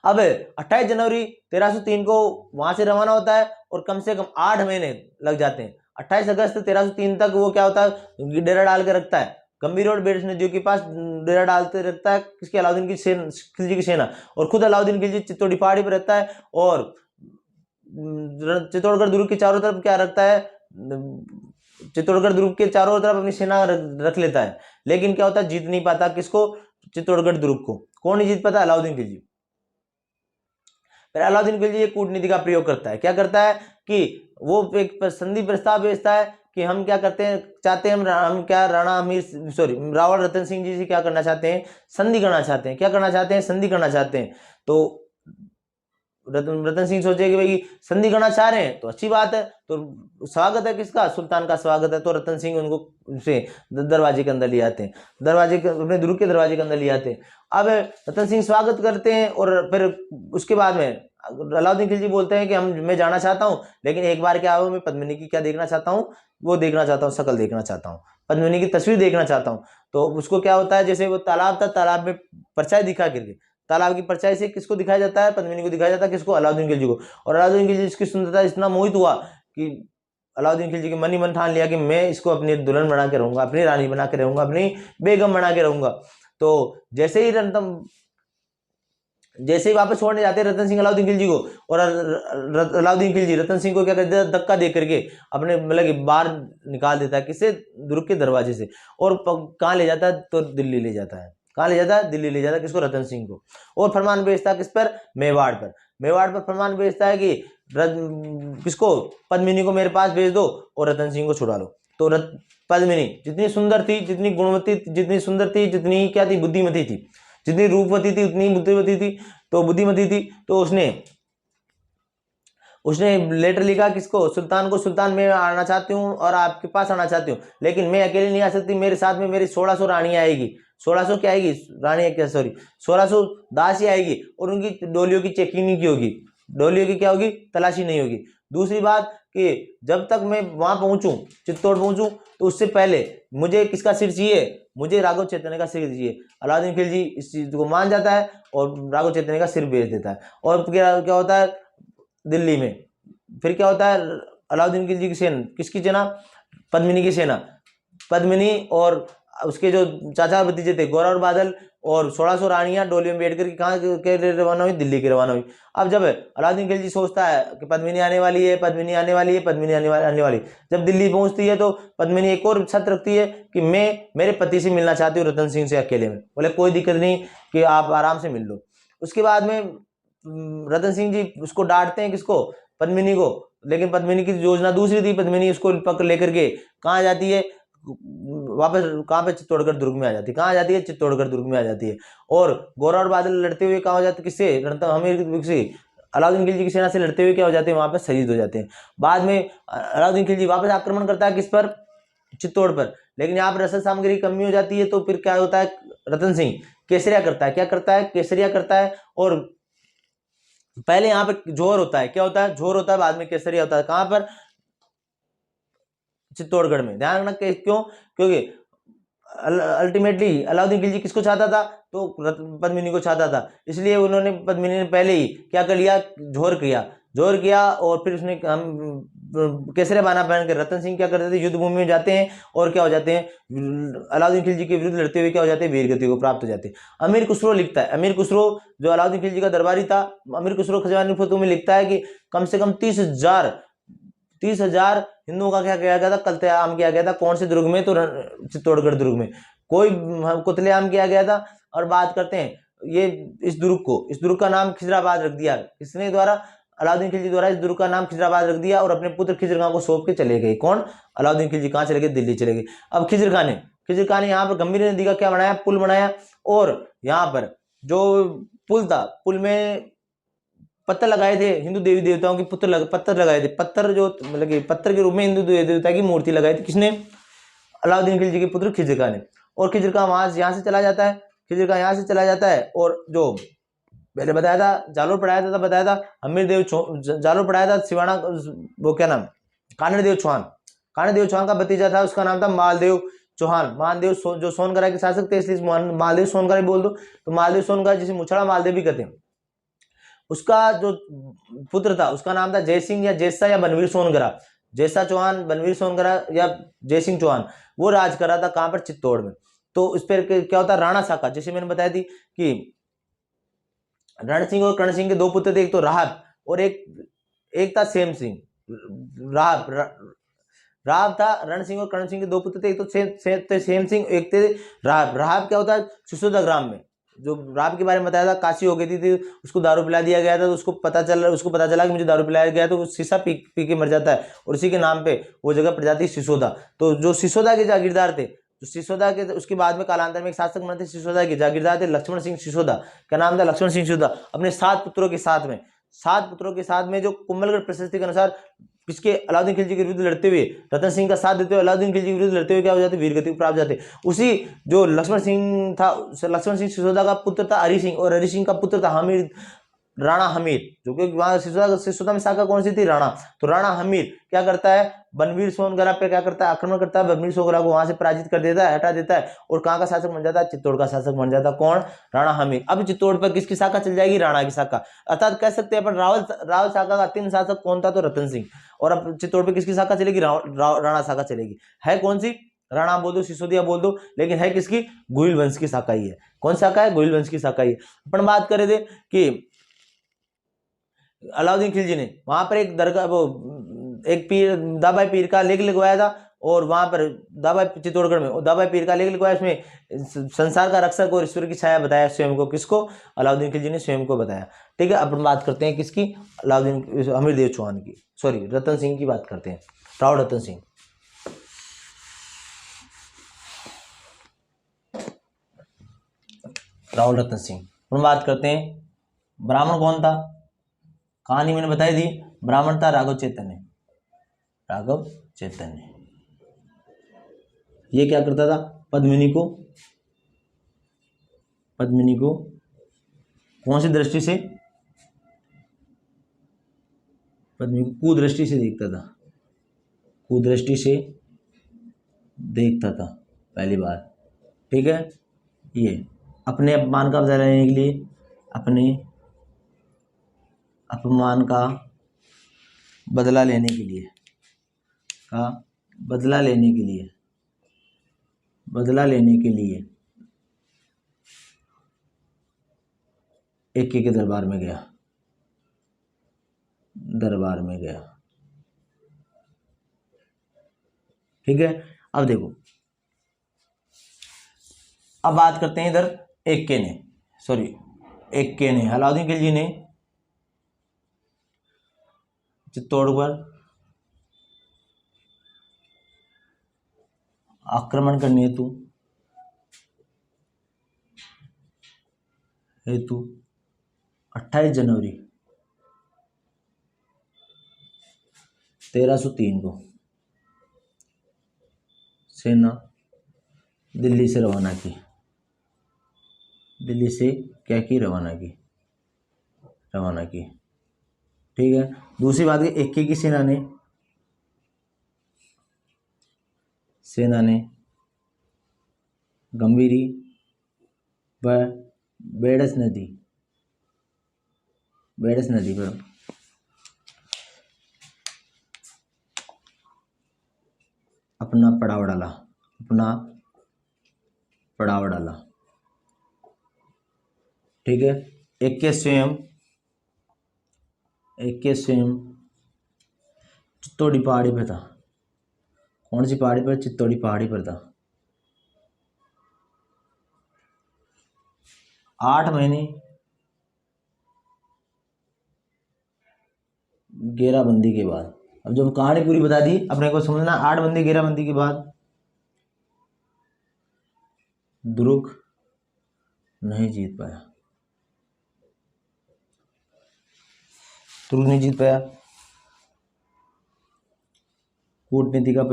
अब 28 जनवरी 1303 को वहां से रवाना होता है, और कम से कम 8 महीने लग जाते हैं। 28 अगस्त 1303 तक वो क्या होता है, डेरा डाल के रखता है गंभीर रोड बेट्स नदियों के पास, डेरा डालते रहता है किसके, अलाउद्दीन की खिलजी की सेना। और खुद अलाउद्दीन खिलजी चित्तौड़ी पहाड़ी पर रहता है, और चित्तौड़गढ़ दुर्ग के चारों तरफ क्या रखता है, चित्तौड़गढ़ दुर्ग के चारों तरफ अपनी सेना रख लेता है। लेकिन क्या होता है, जीत नहीं पाता किसको, चित्तौड़गढ़ दुर्ग को। कौन नहीं जीत पाता, अलाउद्दीन खिलजी। फिर अलाउद्दीन खिलजी एक कूटनीति का प्रयोग करता है। क्या करता है कि वो एक संधि प्रस्ताव भेजता है कि हम क्या करते हैं, चाहते हैं हम क्या रावण रतन सिंह जी से क्या करना चाहते हैं, संधि करना चाहते हैं। क्या करना चाहते हैं, संधि करना चाहते हैं। तो रतन सिंह सोचे कि भाई संधि करना चाह रहे हैं तो अच्छी बात है, तो स्वागत है किसका, सुल्तान का स्वागत है। तो रतन सिंह उनको से दरवाजे के अंदर ले आते हैं, अपने दुर्ग के दरवाजे के अंदर ले आते हैं। अब रतन सिंह स्वागत करते हैं, और फिर उसके बाद में अलाउद्दीन खिलजी बोलते हैं कि मैं जाना चाहता हूँ, लेकिन एक बार क्या हो, मैं पद्मिनी की क्या देखना चाहता हूँ, वो देखना चाहता हूँ, शक्ल देखना चाहता हूँ, पद्मिनी की तस्वीर देखना चाहता हूँ। तो उसको क्या होता है, जैसे वो तालाब था, तालाब में परछाई दिखा करके, तालाब की परछाई से किसको दिखाया जाता है, पद्मिनी को दिखाया जाता है, किसको, अलाउद्दीन खिलजी को। और अलाउद्दीन खिलजी इसकी सुंदरता इतना मोहित हुआ कि अलाउद्दीन खिलजी के मन ही मन ठान लिया कि मैं इसको अपनी दुल्हन बना के रहूंगा, अपनी रानी बना के रहूंगा, अपनी बेगम बना के रहूंगा। तो जैसे ही वापस छोड़ने जाते हैं रतन सिंह अलाउद्दीन खिलजी को, और अलाउद्दीन खिलजी रतन सिंह को क्या करता है, धक्का दे करके अपने मतलब बाहर निकाल देता है, किससे, दुर्ग के दरवाजे से। और कहाँ ले जाता है, तो दिल्ली ले जाता है। कहाँ ले जाता है, दिल्ली ले जाता है, किसको, रतन सिंह को। और फरमान भेजता है किस पर, मेवाड़ पर। मेवाड़ पर फरमान भेजता है कि किसको, पद्मिनी को मेरे पास भेज दो और रतन सिंह को छुड़ा लो। तो पद्मिनी जितनी सुंदर थी, जितनी गुणवती, जितनी सुंदर थी, जितनी क्या थी, बुद्धिमती थी, जितनी रूपवती थी उतनी बुद्धिमती थी। तो बुद्धिमती थी, तो उसने उसने लेटर लिखा किसको, सुल्तान को, सुल्तान मैं आना चाहती हूँ और आपके पास आना चाहती हूँ, लेकिन मैं अकेले नहीं आ सकती, मेरे साथ में मेरी 1600 रानी आएगी। 1600 क्या आएगी, रानी क्या, सॉरी 1600 दासी आएगी, और उनकी डोलियों की चेकिंग नहीं की होगी, डोलियों की क्या होगी, तलाशी नहीं होगी। दूसरी बात कि जब तक मैं वहां पहुंचूं, चित्तौड़ पहुंचूं, तो उससे पहले मुझे किसका सिर चाहिए, मुझे राघव चैतन्य का सिर चाहिए। अलाउद्दीन खिलजी इस चीज को मान जाता है और राघव चैतन्य का सिर बेच देता है। और क्या क्या होता है दिल्ली में, फिर क्या होता है, अलाउद्दीन खिलजी की सेना, किसकी सेना, पद्मिनी की सेना, पद्मिनी और उसके जो चाचा भतीजे थे गौरा और बादल, और 1600 रानियां डोलियों में बैठ कर कहाँ के लिए रवाना हुई, दिल्ली की रवाना हुई। अब जब अलाउद्दीन खिलजी सोचता है कि पद्मिनी आने वाली है, पद्मिनी आने वाली है, पद्मिनी आने वाली, जब दिल्ली पहुंचती है तो पद्मिनी एक और शर्त रखती है कि मैं मेरे पति से मिलना चाहती हूँ, रतन सिंह से अकेले में। बोले कोई दिक्कत नहीं, कि आप आराम से मिल लो। उसके बाद में रतन सिंह जी उसको डांटते हैं, किसको, पद्मिनी को, लेकिन पद्मिनी की योजना दूसरी थी। पद्मिनी उसको पकड़ लेकर के कहाँ जाती है, वापस कहाँ पे, चित्तौड़गढ़ दुर्ग में आ जाती है। कहाँ जाती है, चित्तौड़गढ़ दुर्ग में आ जाती है। और गौरा और बादल लड़ते हुए कहाँ हो जाते, किससे, हमीर से, अलाउद्दीन खिलजी की सेना से लड़ते हुए क्या हो जाते हैं, वहां पर शहीद हो जाते हैं। बाद में अलाउद्दीन खिलजी वापस आक्रमण करता है, किस पर, चित्तौड़ पर। लेकिन यहाँ पर रसद सामग्री की कमी हो जाती है, तो फिर क्या होता है, रतन सिंह केसरिया करता है, क्या करता है, केसरिया करता है। और पहले यहाँ पे जोर होता है, क्या होता है, जोर होता है, बाद में केसरिया होता है। कहां पर, चित्तौड़गढ़ में। ध्यान रखना क्यों, क्योंकि अल्टीमेटली अलाउद्दीन खिलजी किसको चाहता था, तो पद्मिनी को चाहता था, इसलिए उन्होंने, पद्मिनी ने पहले ही क्या कर लिया, जोर किया। और फिर उसने हम केसरिया बाना पहन के रतन सिंह क्या करते थे, युद्ध भूमि में जाते हैं और क्या हो जाते हैं, अलाउद्दीन खिलजी के विरुद्ध लड़ते हुए क्या हो जाते हैं, वीरगति को प्राप्त हो जाते हैं। अमीर खुसरो लिखता है, अमीर खुसरो जो अलाउद्दीन खिलजी का दरबारी था, अमीर खुसरो खजानी फतूह में लिखता है कि कम से कम 30,000 हिंदुओं का क्या किया गया था, कत्लेआम किया गया था। कौन से दुर्ग में, तो चित्तौड़गढ़ दुर्ग में कोई कत्लेआम किया गया था। और बात करते हैं ये इस दुर्ग का नाम खिजराबाद रख दिया, किसने द्वारा, अलाउद्दीन खिलजी द्वारा इस दुर्ग का नाम खिजराबाद रख दिया, और अपने पुत्र खिजर खां को सौंप के चले गए। कौन, अलाउद्दीन खिलजी। कहां चले गए, दिल्ली चले गए। अब खिजर खां ने यहाँ पर गंभीर नदी का क्या बनाया, पुल बनाया। और यहाँ पर जो पुल था, पुल में पत्थर लगाए थे, हिंदू देवी देवताओं के पत्थर लगाए थे, पत्थर जो मतलब कि पत्थर के रूप में हिंदू देवी देवता की मूर्ति लगाई थी, किसने, अलाउद्दीन खिलजी के पुत्र खिजर खां ने। और खिजर खां वहां यहाँ से चला जाता है, खिजर खां यहाँ से चला जाता है। और जो मैंने बताया था, जालोर पढ़ाया था, बताया था हमीर देव जालोर पढ़ाया था, सिवाना, वो क्या नाम, कानड़देव चौहान का भतीजा था, उसका नाम था मालदेव चौहान। मालदेव जो सोनगरा के शासक थे, इसलिए मालदेव सोनगरा ही बोल दो। तो मालदेव सोनगरा, जिसे मुछड़ा मालदेव भी कहते हैं, उसका जो पुत्र था उसका नाम था जयसिंह या जैसा या बनवीर सोनगरा। जैसा चौहान, बनवीर सोनगरा या जयसिंह चौहान, वो राज कर रहा था कहां पर, चित्तौड़ में। तो उस पर क्या होता है, राणा शाखा, जैसे मैंने बताया थी कि रण सिंह और कर्ण सिंह के दो पुत्र थे, एक तो राहत और एक था सेम सिंह। राहत था, रण सिंह और कर्ण सिंह के दो पुत्र थे, एक तो सेम सिंह, एक थे राहत। राहत क्या होता है, सिसोदा ग्राम में, जो राहत के बारे में बताया था, काशी हो गई थी, उसको दारू पिला दिया गया था, तो उसको पता चला कि मुझे दारू पिलाया गया, तो वो शीशा पी के मर जाता है, और उसी के नाम पे वो जगह पड़ जाती है सिसोदा। तो जो सिसोदा के जागीरदार थे, तो सिसोदा के, उसके बाद में कालांतर में एक शासक बने थे, सिसोदा के जागीरदार थे लक्ष्मण सिंह सिसोदा। क्या नाम था, लक्ष्मण सिंह सिसोदा। अपने 7 पुत्रों के साथ में जो कुंभलगढ़ प्रशस्ति के अनुसार किसके, अलाउद्दीन खिलजी के विरुद्ध लड़ते हुए, रतन सिंह का साथ देते हुए अलाउद्दीन खिलजी के विरुद्ध लड़ते हुए क्या हो जाते, वीरगति प्राप्त जाते। उसी जो लक्ष्मण सिंह था, लक्ष्मण सिंह सिसोदा का पुत्र था हरि सिंह, और हरि सिंह का पुत्र था हमीर, राणा हमीर, जो कि वहां सिसोदा में शाखा कौन सी थी, राणा। तो राणा हमीर क्या करता है, बनवीर सोनगरा पे क्या करता है, आक्रमण करता है, बनवीर सोनगरा को वहां से पराजित कर देता है, हटा देता है, और कहां का शासक बन जाता है, चित्तौड़ का शासक बन जाता है। कौन, राणा हमीर। अब चित्तौड़ पर किसकी शाखा चल जाएगी, राणा की शाखा। अर्थात कह सकते हैं अपन रावल शाखा का अंतिम शासक कौन था, तो रतन सिंह। और अब चित्तौड़ पर किसकी शाखा चलेगी, राणा शाखा चलेगी। है कौन सी, राणा बोल दो, सिसोदिया बोल दो, लेकिन है किसकी, गोहिल वंश की शाखा ही है। कौन शाखा है, गोहिल वंश की शाखा ही है। अपन बात कर रहे थे कि अलाउद्दीन खिलजी ने वहां पर एक दरगाह, वो एक पीर, दाबाई पीर का लेख लिखवाया था, और वहां पर दाबाई, चित्तौड़गढ़ में दाबाई पीर का लेख लिखवाया, उसमें संसार का रक्षक और ईश्वर की छाया बताया स्वयं को, किसको, अलाउद्दीन खिलजी ने स्वयं को बताया। ठीक है, अपन बात करते हैं किसकी, अलाउद्दीन हमीर देव चौहान की, सॉरी रतन सिंह की बात करते हैं, राव रतन सिंह। राव रतन सिंह, हम बात करते हैं ब्राह्मण कौन था, कहानी मैंने बताई थी, ब्राह्मण था राघव चैतन्य, राघव चैतन्य। ये क्या करता था, पद्मिनी को कौन सी दृष्टि से, पद्मिनी को कुदृष्टि से देखता था, कुदृष्टि से देखता था पहली बार। ठीक है, ये अपने अपमान का बदला लेने के लिए, अपने अपमान का बदला लेने के लिए, बदला लेने के लिए एक्के के दरबार में गया, ठीक है। अब देखो, अब बात करते हैं इधर एक्के ने अलाउद्दीन खिलजी ने चित्तौड़ पर आक्रमण करने हेतु 28 जनवरी 1303 को सेना दिल्ली से रवाना की, रवाना की। ठीक है, दूसरी बात है एक्के की सेना ने गंभीरी व बेडस नदी पर अपना पड़ाव डाला, ठीक है। एक्के स्वयं चित्तौड़ी पहाड़ी पर था। कौन सी पहाड़ी पर, चित्तौड़ी पहाड़ी पर था। 8 महीने घेराबंदी के बाद, अब जब कहानी पूरी बता दी अपने को समझना, 8 बंदी घेराबंदी के बाद दुर्ग नहीं जीत पाया, कूटनीति का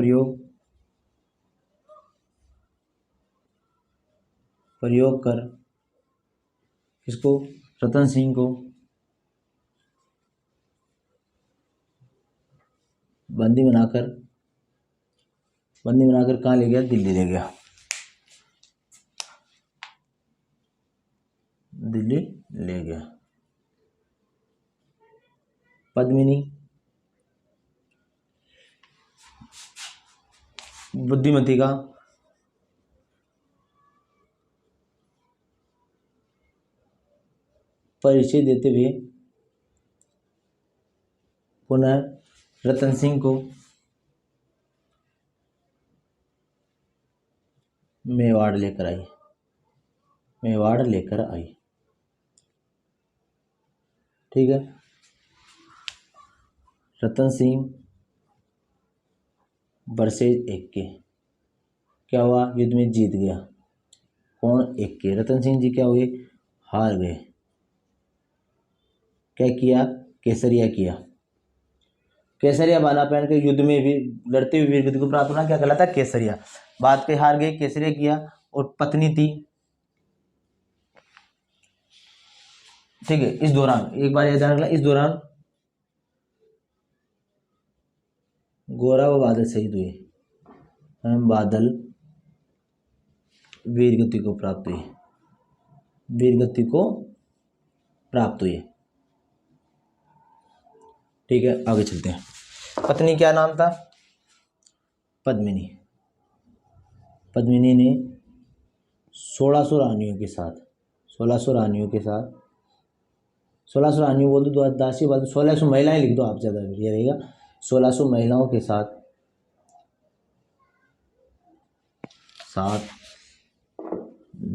प्रयोग कर किसको, रतन सिंह को बंदी बनाकर कहाँ ले गया, दिल्ली ले गया। पद्मिनी बुद्धिमती का परिचय देते हुए पुनः रतन सिंह को मेवाड़ लेकर आई, ठीक है। रतन सिंह वर्सेज एक्के, क्या हुआ, युद्ध में जीत गया कौन, एक्के। रतन सिंह जी क्या हुए, हार गए। क्या किया, केसरिया बाला पहन के युद्ध में भी लड़ते हुए वीरगति को प्राप्त होना, क्या कहलाता है, केसरिया। बात के हार गए, केसरिया किया। और पत्नी थी, ठीक है। इस दौरान एक बार याद रखना, इस दौरान गोरा व बादल शहीद हुए, बादल वीरगति को प्राप्त हुए, ठीक है। आगे चलते हैं। पत्नी क्या नाम था, पद्मिनी ने 1600 रानियों के साथ 1600 रानियों बोल दो, दासी बोल दो, 1600 महिलाएं लिख दो आप, ज़्यादा बढ़िया रहेगा। 1600 महिलाओं के साथ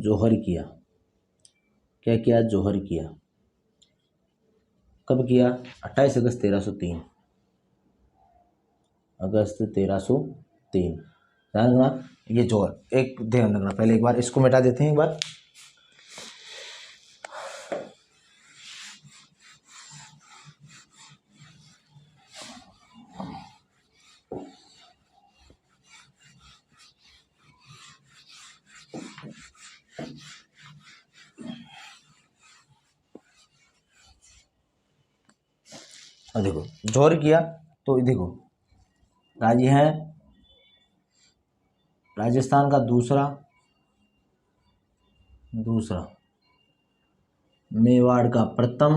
जोहर किया। क्या किया, जोहर किया। कब किया, 28 अगस्त 1303, ध्यान रखना। ये जोहर एक ध्यान रखना, पहले एक बार इसको मिटा देते हैं एक बार। और देखो जोर किया तो देखो राज्य है राजस्थान का दूसरा, मेवाड़ का प्रथम,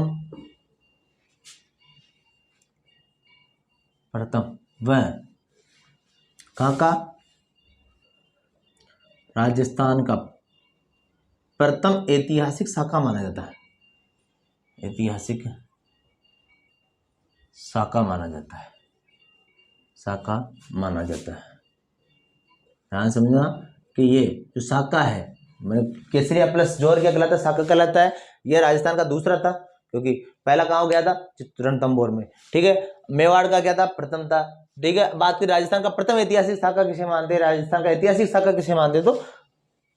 वह कहाँ का, राजस्थान का प्रथम ऐतिहासिक शाखा माना जाता है, ऐतिहासिक शाखा माना जाता है, शाखा माना जाता है। ध्यान समझना कि ये जो शाखा है, मैं केसरिया प्लस जोर क्या कहलाता है, शाखा कहलाता है। यह राजस्थान का दूसरा था क्योंकि पहला कहाँ हो गया था, रणथंभौर में। ठीक है, मेवाड़ का क्या था, प्रथम था। ठीक है, बात की राजस्थान का प्रथम ऐतिहासिक शाखा किसे मानते हैं, राजस्थान का ऐतिहासिक शाखा किसे मानते, तो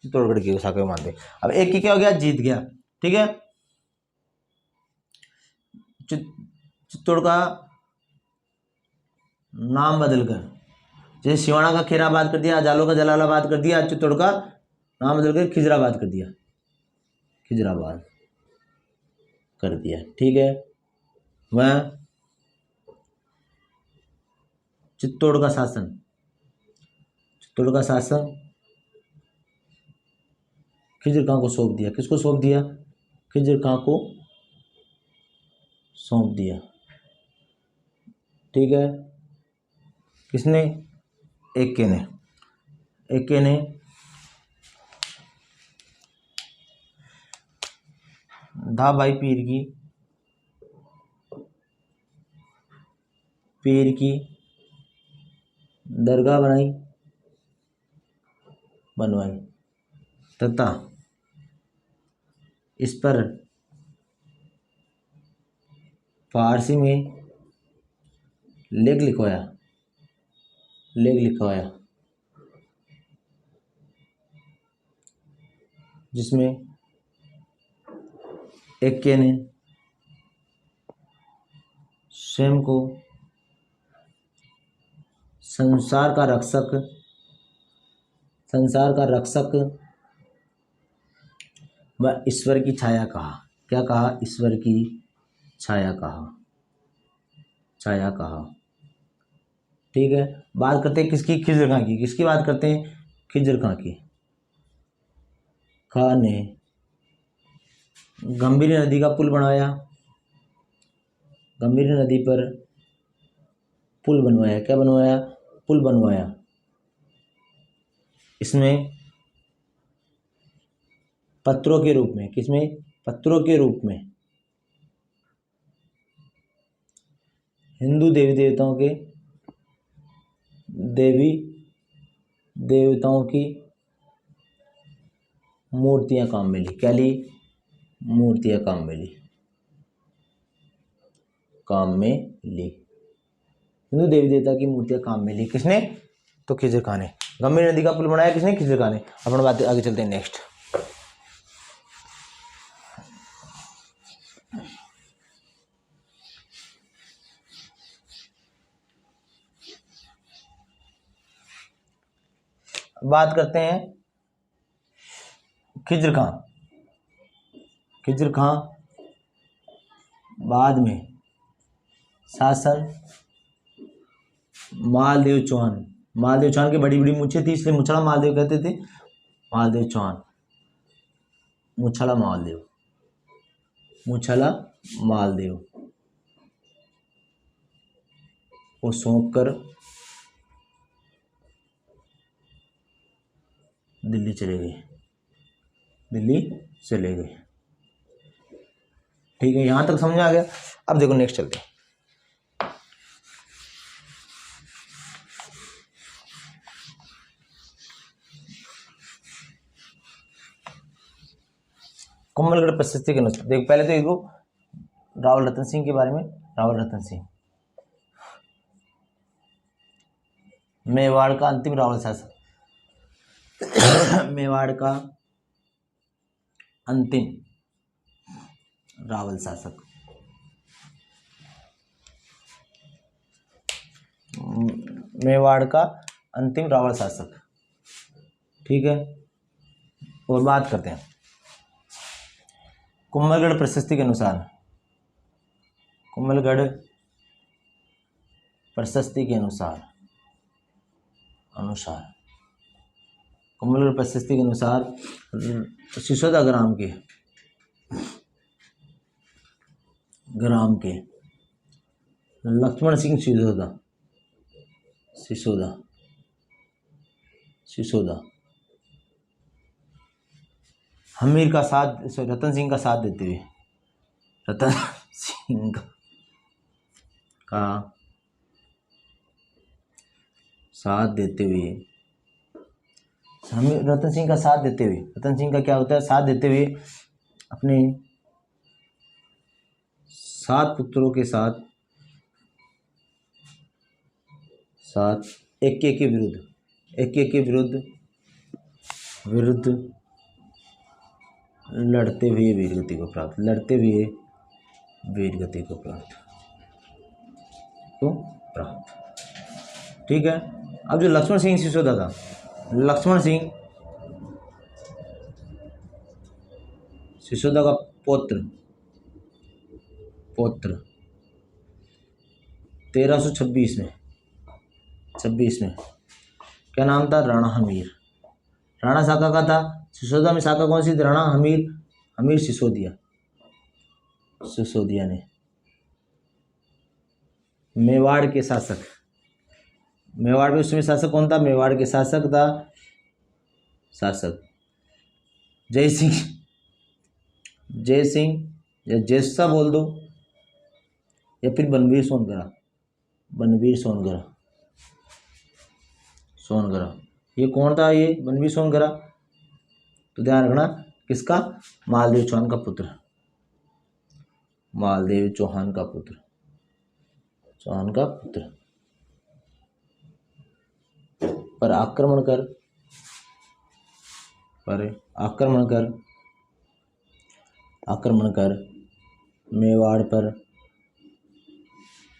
चित्तौड़गढ़ की शाखा मानते। अब एक की क्या हो गया, जीत गया। ठीक है, चित्तौड़ का नाम बदलकर, जैसे सिवाना का खैराबाद कर दिया, जालो का जलालाबाद कर दिया, चित्तौड़ का नाम बदलकर खिजराबाद कर दिया, खिजराबाद कर दिया। ठीक है, वह चित्तौड़ का शासन, चित्तौड़ का शासन खिजर खां को सौंप दिया। किसको सौंप दिया, खिजर खां को सौंप दिया। ठीक है, किसने, एके ने, एके ने धा भाई पीर की दरगाह बनवाई तथा इस पर फारसी में लेख लिखवाया, जिसमें एके ने स्वयं को संसार का रक्षक व ईश्वर की छाया कहा। क्या कहा, ईश्वर की छाया कहा। ठीक है, बात करते हैं किसकी, खिजर खां की। किसकी बात करते हैं, खिजर खां की। खां ने गंभीरी नदी का पुल बनवाया, गंभीरी नदी पर पुल बनवाया। क्या बनवाया, पुल बनवाया। इसमें पत्रों के रूप में, किसमें, पत्रों के रूप में हिंदू देवी देवताओं की मूर्तियां काम में ली। क्या ली, मूर्तियां काम में ली। हिंदू देवी देवता की मूर्तियां काम में ली। किसने, तो खिजर खां ने। गंभीर नदी का पुल बनाया किसने, खिजर खां ने। अपन बात आगे चलते हैं नेक्स्ट। बात करते हैं खिजर खां। खिजर खां बाद में शासन मालदेव चौहान की बड़ी बड़ी मूछें थी, इसलिए मुछड़ा मालदेव कहते थे। मालदेव चौहान, मुछड़ा मालदेव को सौंप कर दिल्ली चले गए। ठीक है, यहां तक समझ आ गया। अब देखो नेक्स्ट चलते हैं। कुंभलगढ़ प्रशस्ति के अनुसार देखो, पहले तो देखो रावल रतन सिंह के बारे में। रावल रतन सिंह मेवाड़ का अंतिम रावल शासक, मेवाड़ का अंतिम रावल शासक। मेवाड़ का अंतिम रावल शासक। ठीक है, और बात करते हैं कुंभलगढ़ प्रशस्ति के अनुसार। कुंभलगढ़ प्रशस्ति के अनुसार कुंभलगढ़ प्रशस्ति के अनुसार सिसोदा ग्राम के लक्ष्मण सिंह सिसोदा हमीर का साथ रतन सिंह का साथ देते हुए रतन सिंह का साथ देते हुए रतन सिंह का क्या होता है, साथ देते हुए अपने 7 पुत्रों के साथ एक के विरुद्ध लड़ते हुए वीरगति को प्राप्त। ठीक है। अब जो लक्ष्मण सिंह सिसोदा था, लक्ष्मण सिंह सिसोदा का पौत्र 1326 में क्या नाम था, राणा हमीर। राणा शाखा का था। सिसोदा में शाखा कौन सी थी, राणा हमीर सिसोदिया ने मेवाड़ के शासक, मेवाड़ में उस समय शासक कौन था, मेवाड़ के शासक जय सिंह या जैसा बोल दो, या फिर बनवीर सोनगरा। ये कौन था, ये बनवीर सोनगरा? तो ध्यान रखना, किसका, मालदेव चौहान का पुत्र पर आक्रमण कर मेवाड़ पर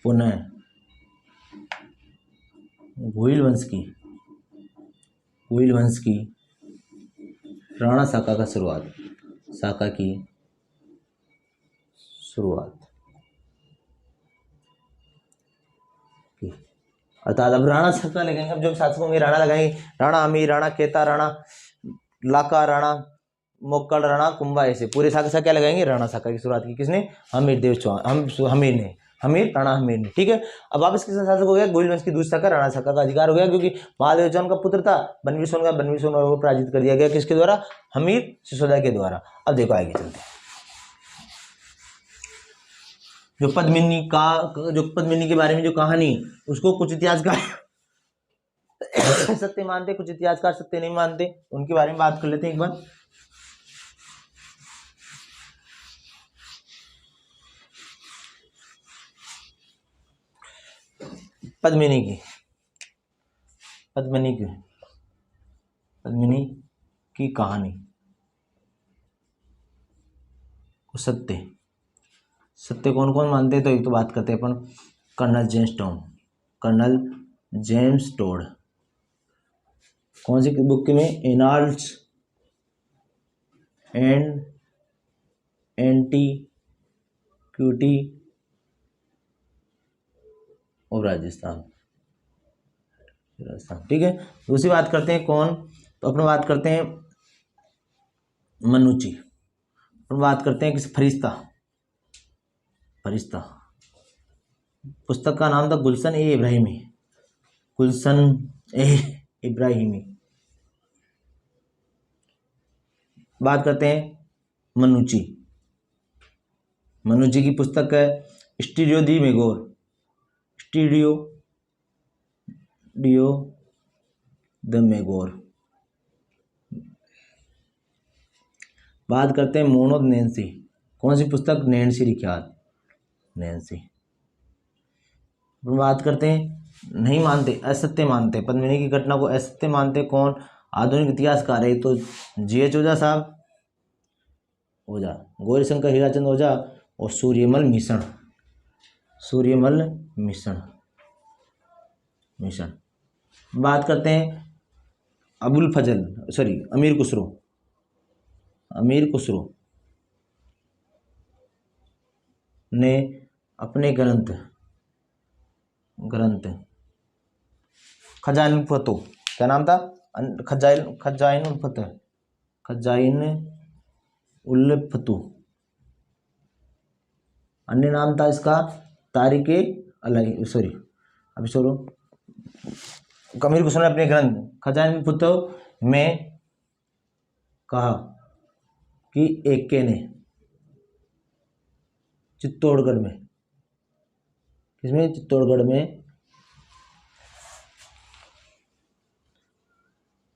पुनः भोइल वंश की राणा शाखा की शुरुआत। अर्थात अब राणा शाखा लगाएंगे, अब जो शासक होंगे राणा लगाएंगे, राणा हमीर, राणा केता, राणा लाका, राणा मोक्कल, राणा कुंभा, ऐसे पूरे शाखा क्या लगाएंगे, राणा शाखा की शुरुआत की किसने, हमीर देव चौहान, राणा हमीर ने। ठीक है। अब वापस किसका शासक हो गया, गोइल वंश की दूसरी शाखा राणा शाखा का अधिकार हो गया, क्योंकि महादेव चौहान का पुत्र था बनवीर सोनगरा को पराजित कर दिया गया, किसके द्वारा, हमीर सिसोदा के द्वारा। अब देखो आगे चलते हैं। जो पद्मिनी के बारे में जो कहानी, उसको कुछ इतिहासकार सत्य मानते, कुछ इतिहासकार सत्य नहीं मानते, उनके बारे में बात कर लेते हैं एक बार। पद्मिनी की कहानी सत्य कौन कौन मानते हैं, तो एक तो बात करते हैं अपन कर्नल जेम्स टोड। कौन सी बुक में, annals and antiquity of Rajasthan. ठीक है। दूसरी बात करते हैं कौन, तो अपन बात करते हैं मनुची, अपन बात करते हैं किस, फरिश्ता। पुस्तक का नाम था गुलशन ए इब्राहिमी। बात करते हैं मनुची की पुस्तक है स्टीडियो द मेगोर। बात करते हैं मोनो नैन्सी। कौन सी पुस्तक, नैन्सी। बात करते हैं नहीं मानते, असत्य मानते, पद्मिनी की घटना को असत्य मानते कौन, आधुनिक इतिहासकार है तो G.H. ओझा साहब, गौरीशंकर हीराचंद ओझा और सूर्यमल मिशन। बात करते हैं अमीर खुसरो ने अपने ग्रंथ ग्रंथ। खजाइन फतू, क्या नाम था? खजाइन उल फतह, खजाइन उल फतू। अन्य नाम था इसका तारिक अलही, सॉरी अभी छोड़ो। कमीर हुसैन ने अपने ग्रंथ खजाइन फतह में कहा कि एके ने चित्तौड़गढ़ में, किसमें? चित्तौड़गढ़ में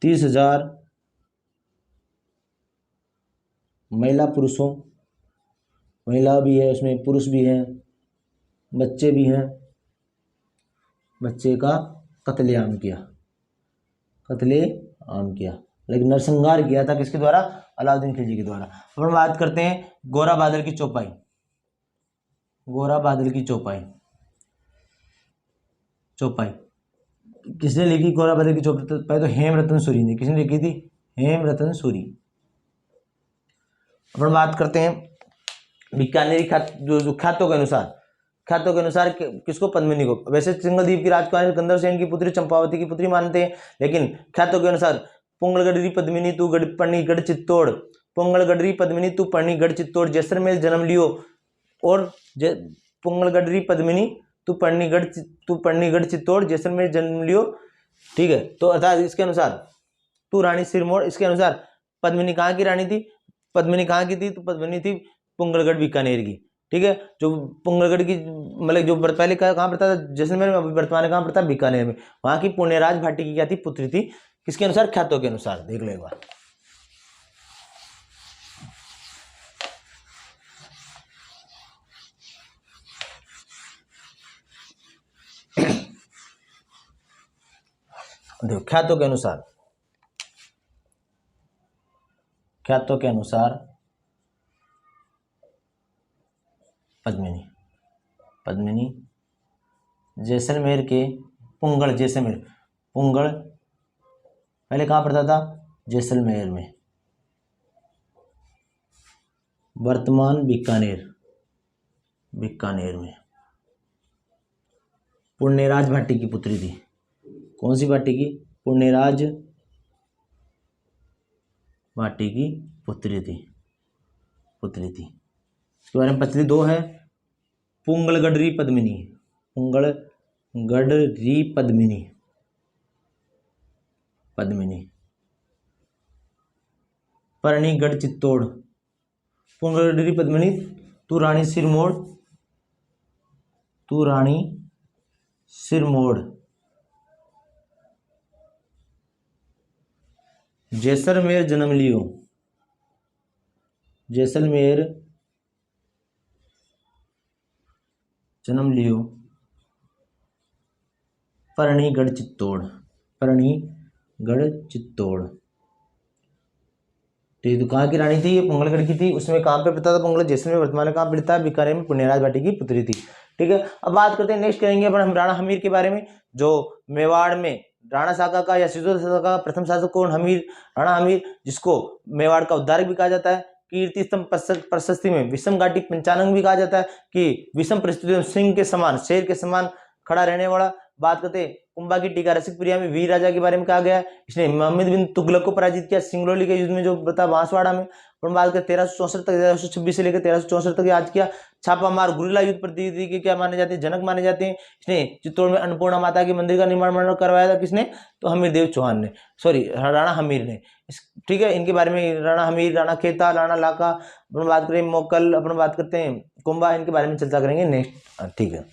30,000 महिला पुरुषों, महिला भी है उसमें, पुरुष भी हैं, बच्चे भी हैं, बच्चे का कत्लेआम किया, कत्लेआम किया, लेकिन नरसंहार किया था किसके द्वारा? अलाउद्दीन खिलजी के द्वारा। अब हम बात करते हैं गोरा बादल की चौपाई। गोरा बादल की चौपाई, चौपाई किसने लिखी? गोरा बादल की चौपाई तो हेमरतन सूरी ने। किसने लिखी थी? हेमरतन सूरी। अब हम बात करते हैं बीकानेरी जो ख्यातों के अनुसार, ख्यातों के अनुसार किसको? पद्मिनी को। वैसे सिंहलदीप की राजकुमारी गंधर्व सेन की पुत्री चंपावती की पुत्री मानते हैं, लेकिन ख्यातों के अनुसार पुंगलगढ़ी पद्मिनी तू पढ़नी गढ़ चित्तौड़, पुंगलगढ़ी पद्मिनी तू पढ़नी गढ़ चित्तौड़ जैसलमेर जन्म लियो, और पुंगलगढ़ी पद्मिनी तू पढ़नी गढ़ चित्तौड़ जैसलमेर जन्म लियो। ठीक है, तो अर्थात इसके अनुसार तू रानी सिरमौर, इसके अनुसार पद्मिनी कहाँ की रानी थी? पद्मिनी कहाँ की थी? तो पद्मिनी थी पुंगलगढ़ बीकानेर की। ठीक है, जो पुंगलगढ़ की मतलब जो पहले कहाँ पड़ता था? जैसलमेर में, अभी वर्तमान कहाँ पड़ता है? बीकानेर में। वहां की पुण्यराज भाटी की क्या थी? पुत्री थी। किसके अनुसार? ख्यातों के अनुसार। देख लो एक बार। देखो ख्यातों के अनुसार, ख्यातों के अनुसार पद्मिनी, पद्मिनी जैसलमेर के पुंगल, जैसलमेर पुंगल पहले कहाँ पड़ता था? जैसलमेर में, वर्तमान बीकानेर, बीकानेर में पुण्यराज भाटी की पुत्री थी। कौन सी भाटी की? पुण्यराज भाटी की पुत्री थी, पुत्री थी। इसके बारे में पतली दो है, पुंगलगढ़ी पद्मिनी, पुंगलगढ़ी पद्मिनी, पद्मिनी परनीगढ़ चित्तौड़, पुंगलगढ़ी पद्मिनी तू रानी सिरमौर, तू रानी सिरमौर जैसलमेर जन्म लियो, जैसलमेर जन्म लियो, परनीगढ़ चित्तौड़, परनीगढ़ चित्तौड़। तो ये तो कहाँ की रानी थी? ये पुंगलगढ़ की थी। उसमें कहाँ पे पड़ता था? पुंगल, जैसलमेर वर्तमान में कहाँ पड़ता है? बीकानेर में पुण्यराज भाटी की पुत्री थी। ठीक है, अब बात करते हैं, नेक्स्ट करेंगे अपन हम राणा हमीर के बारे में, जो मेवाड़ में राणा शाखा का या सिद्धू शाखा का प्रथम शासक कौन? हमीर, राणा हमीर, जिसको मेवाड़ का उद्धारक भी कहा जाता है, कीर्ति स्तंभ प्रशस्ति में विषम घाटी पंचानन भी कहा जाता है कि विषम परिस्थितियों में सिंह के समान, शेर के समान खड़ा रहने वाला। बात करते हैं कुंभा की टीका रसिक प्रिया में वीर राजा के बारे में कहा गया है, इसने मोहम्मद बिन तुगलक को पराजित किया सिंगरौली के युद्ध में, जो बता बांसवाड़ा में। बात करें 1364 तक, 1326 से लेकर 1364 तक आज किया छापा मार गुरिल्ला युद्ध प्रतिनिधि के क्या माने जाते हैं? जनक माने जाते हैं। इसने चित्तौड़ में अन्नपूर्णा माता के मंदिर का निर्माण करवाया था, किसने? तो हमीरदेव चौहान ने, सॉरी राणा हमीर ने। ठीक है, इनके बारे में राणा हमीर, राणा खेता, राणा लाका, अपन बात करें मोकल, अपन बात करते हैं कुंभा, इनके बारे में चर्चा करेंगे नेक्स्ट। ठीक है।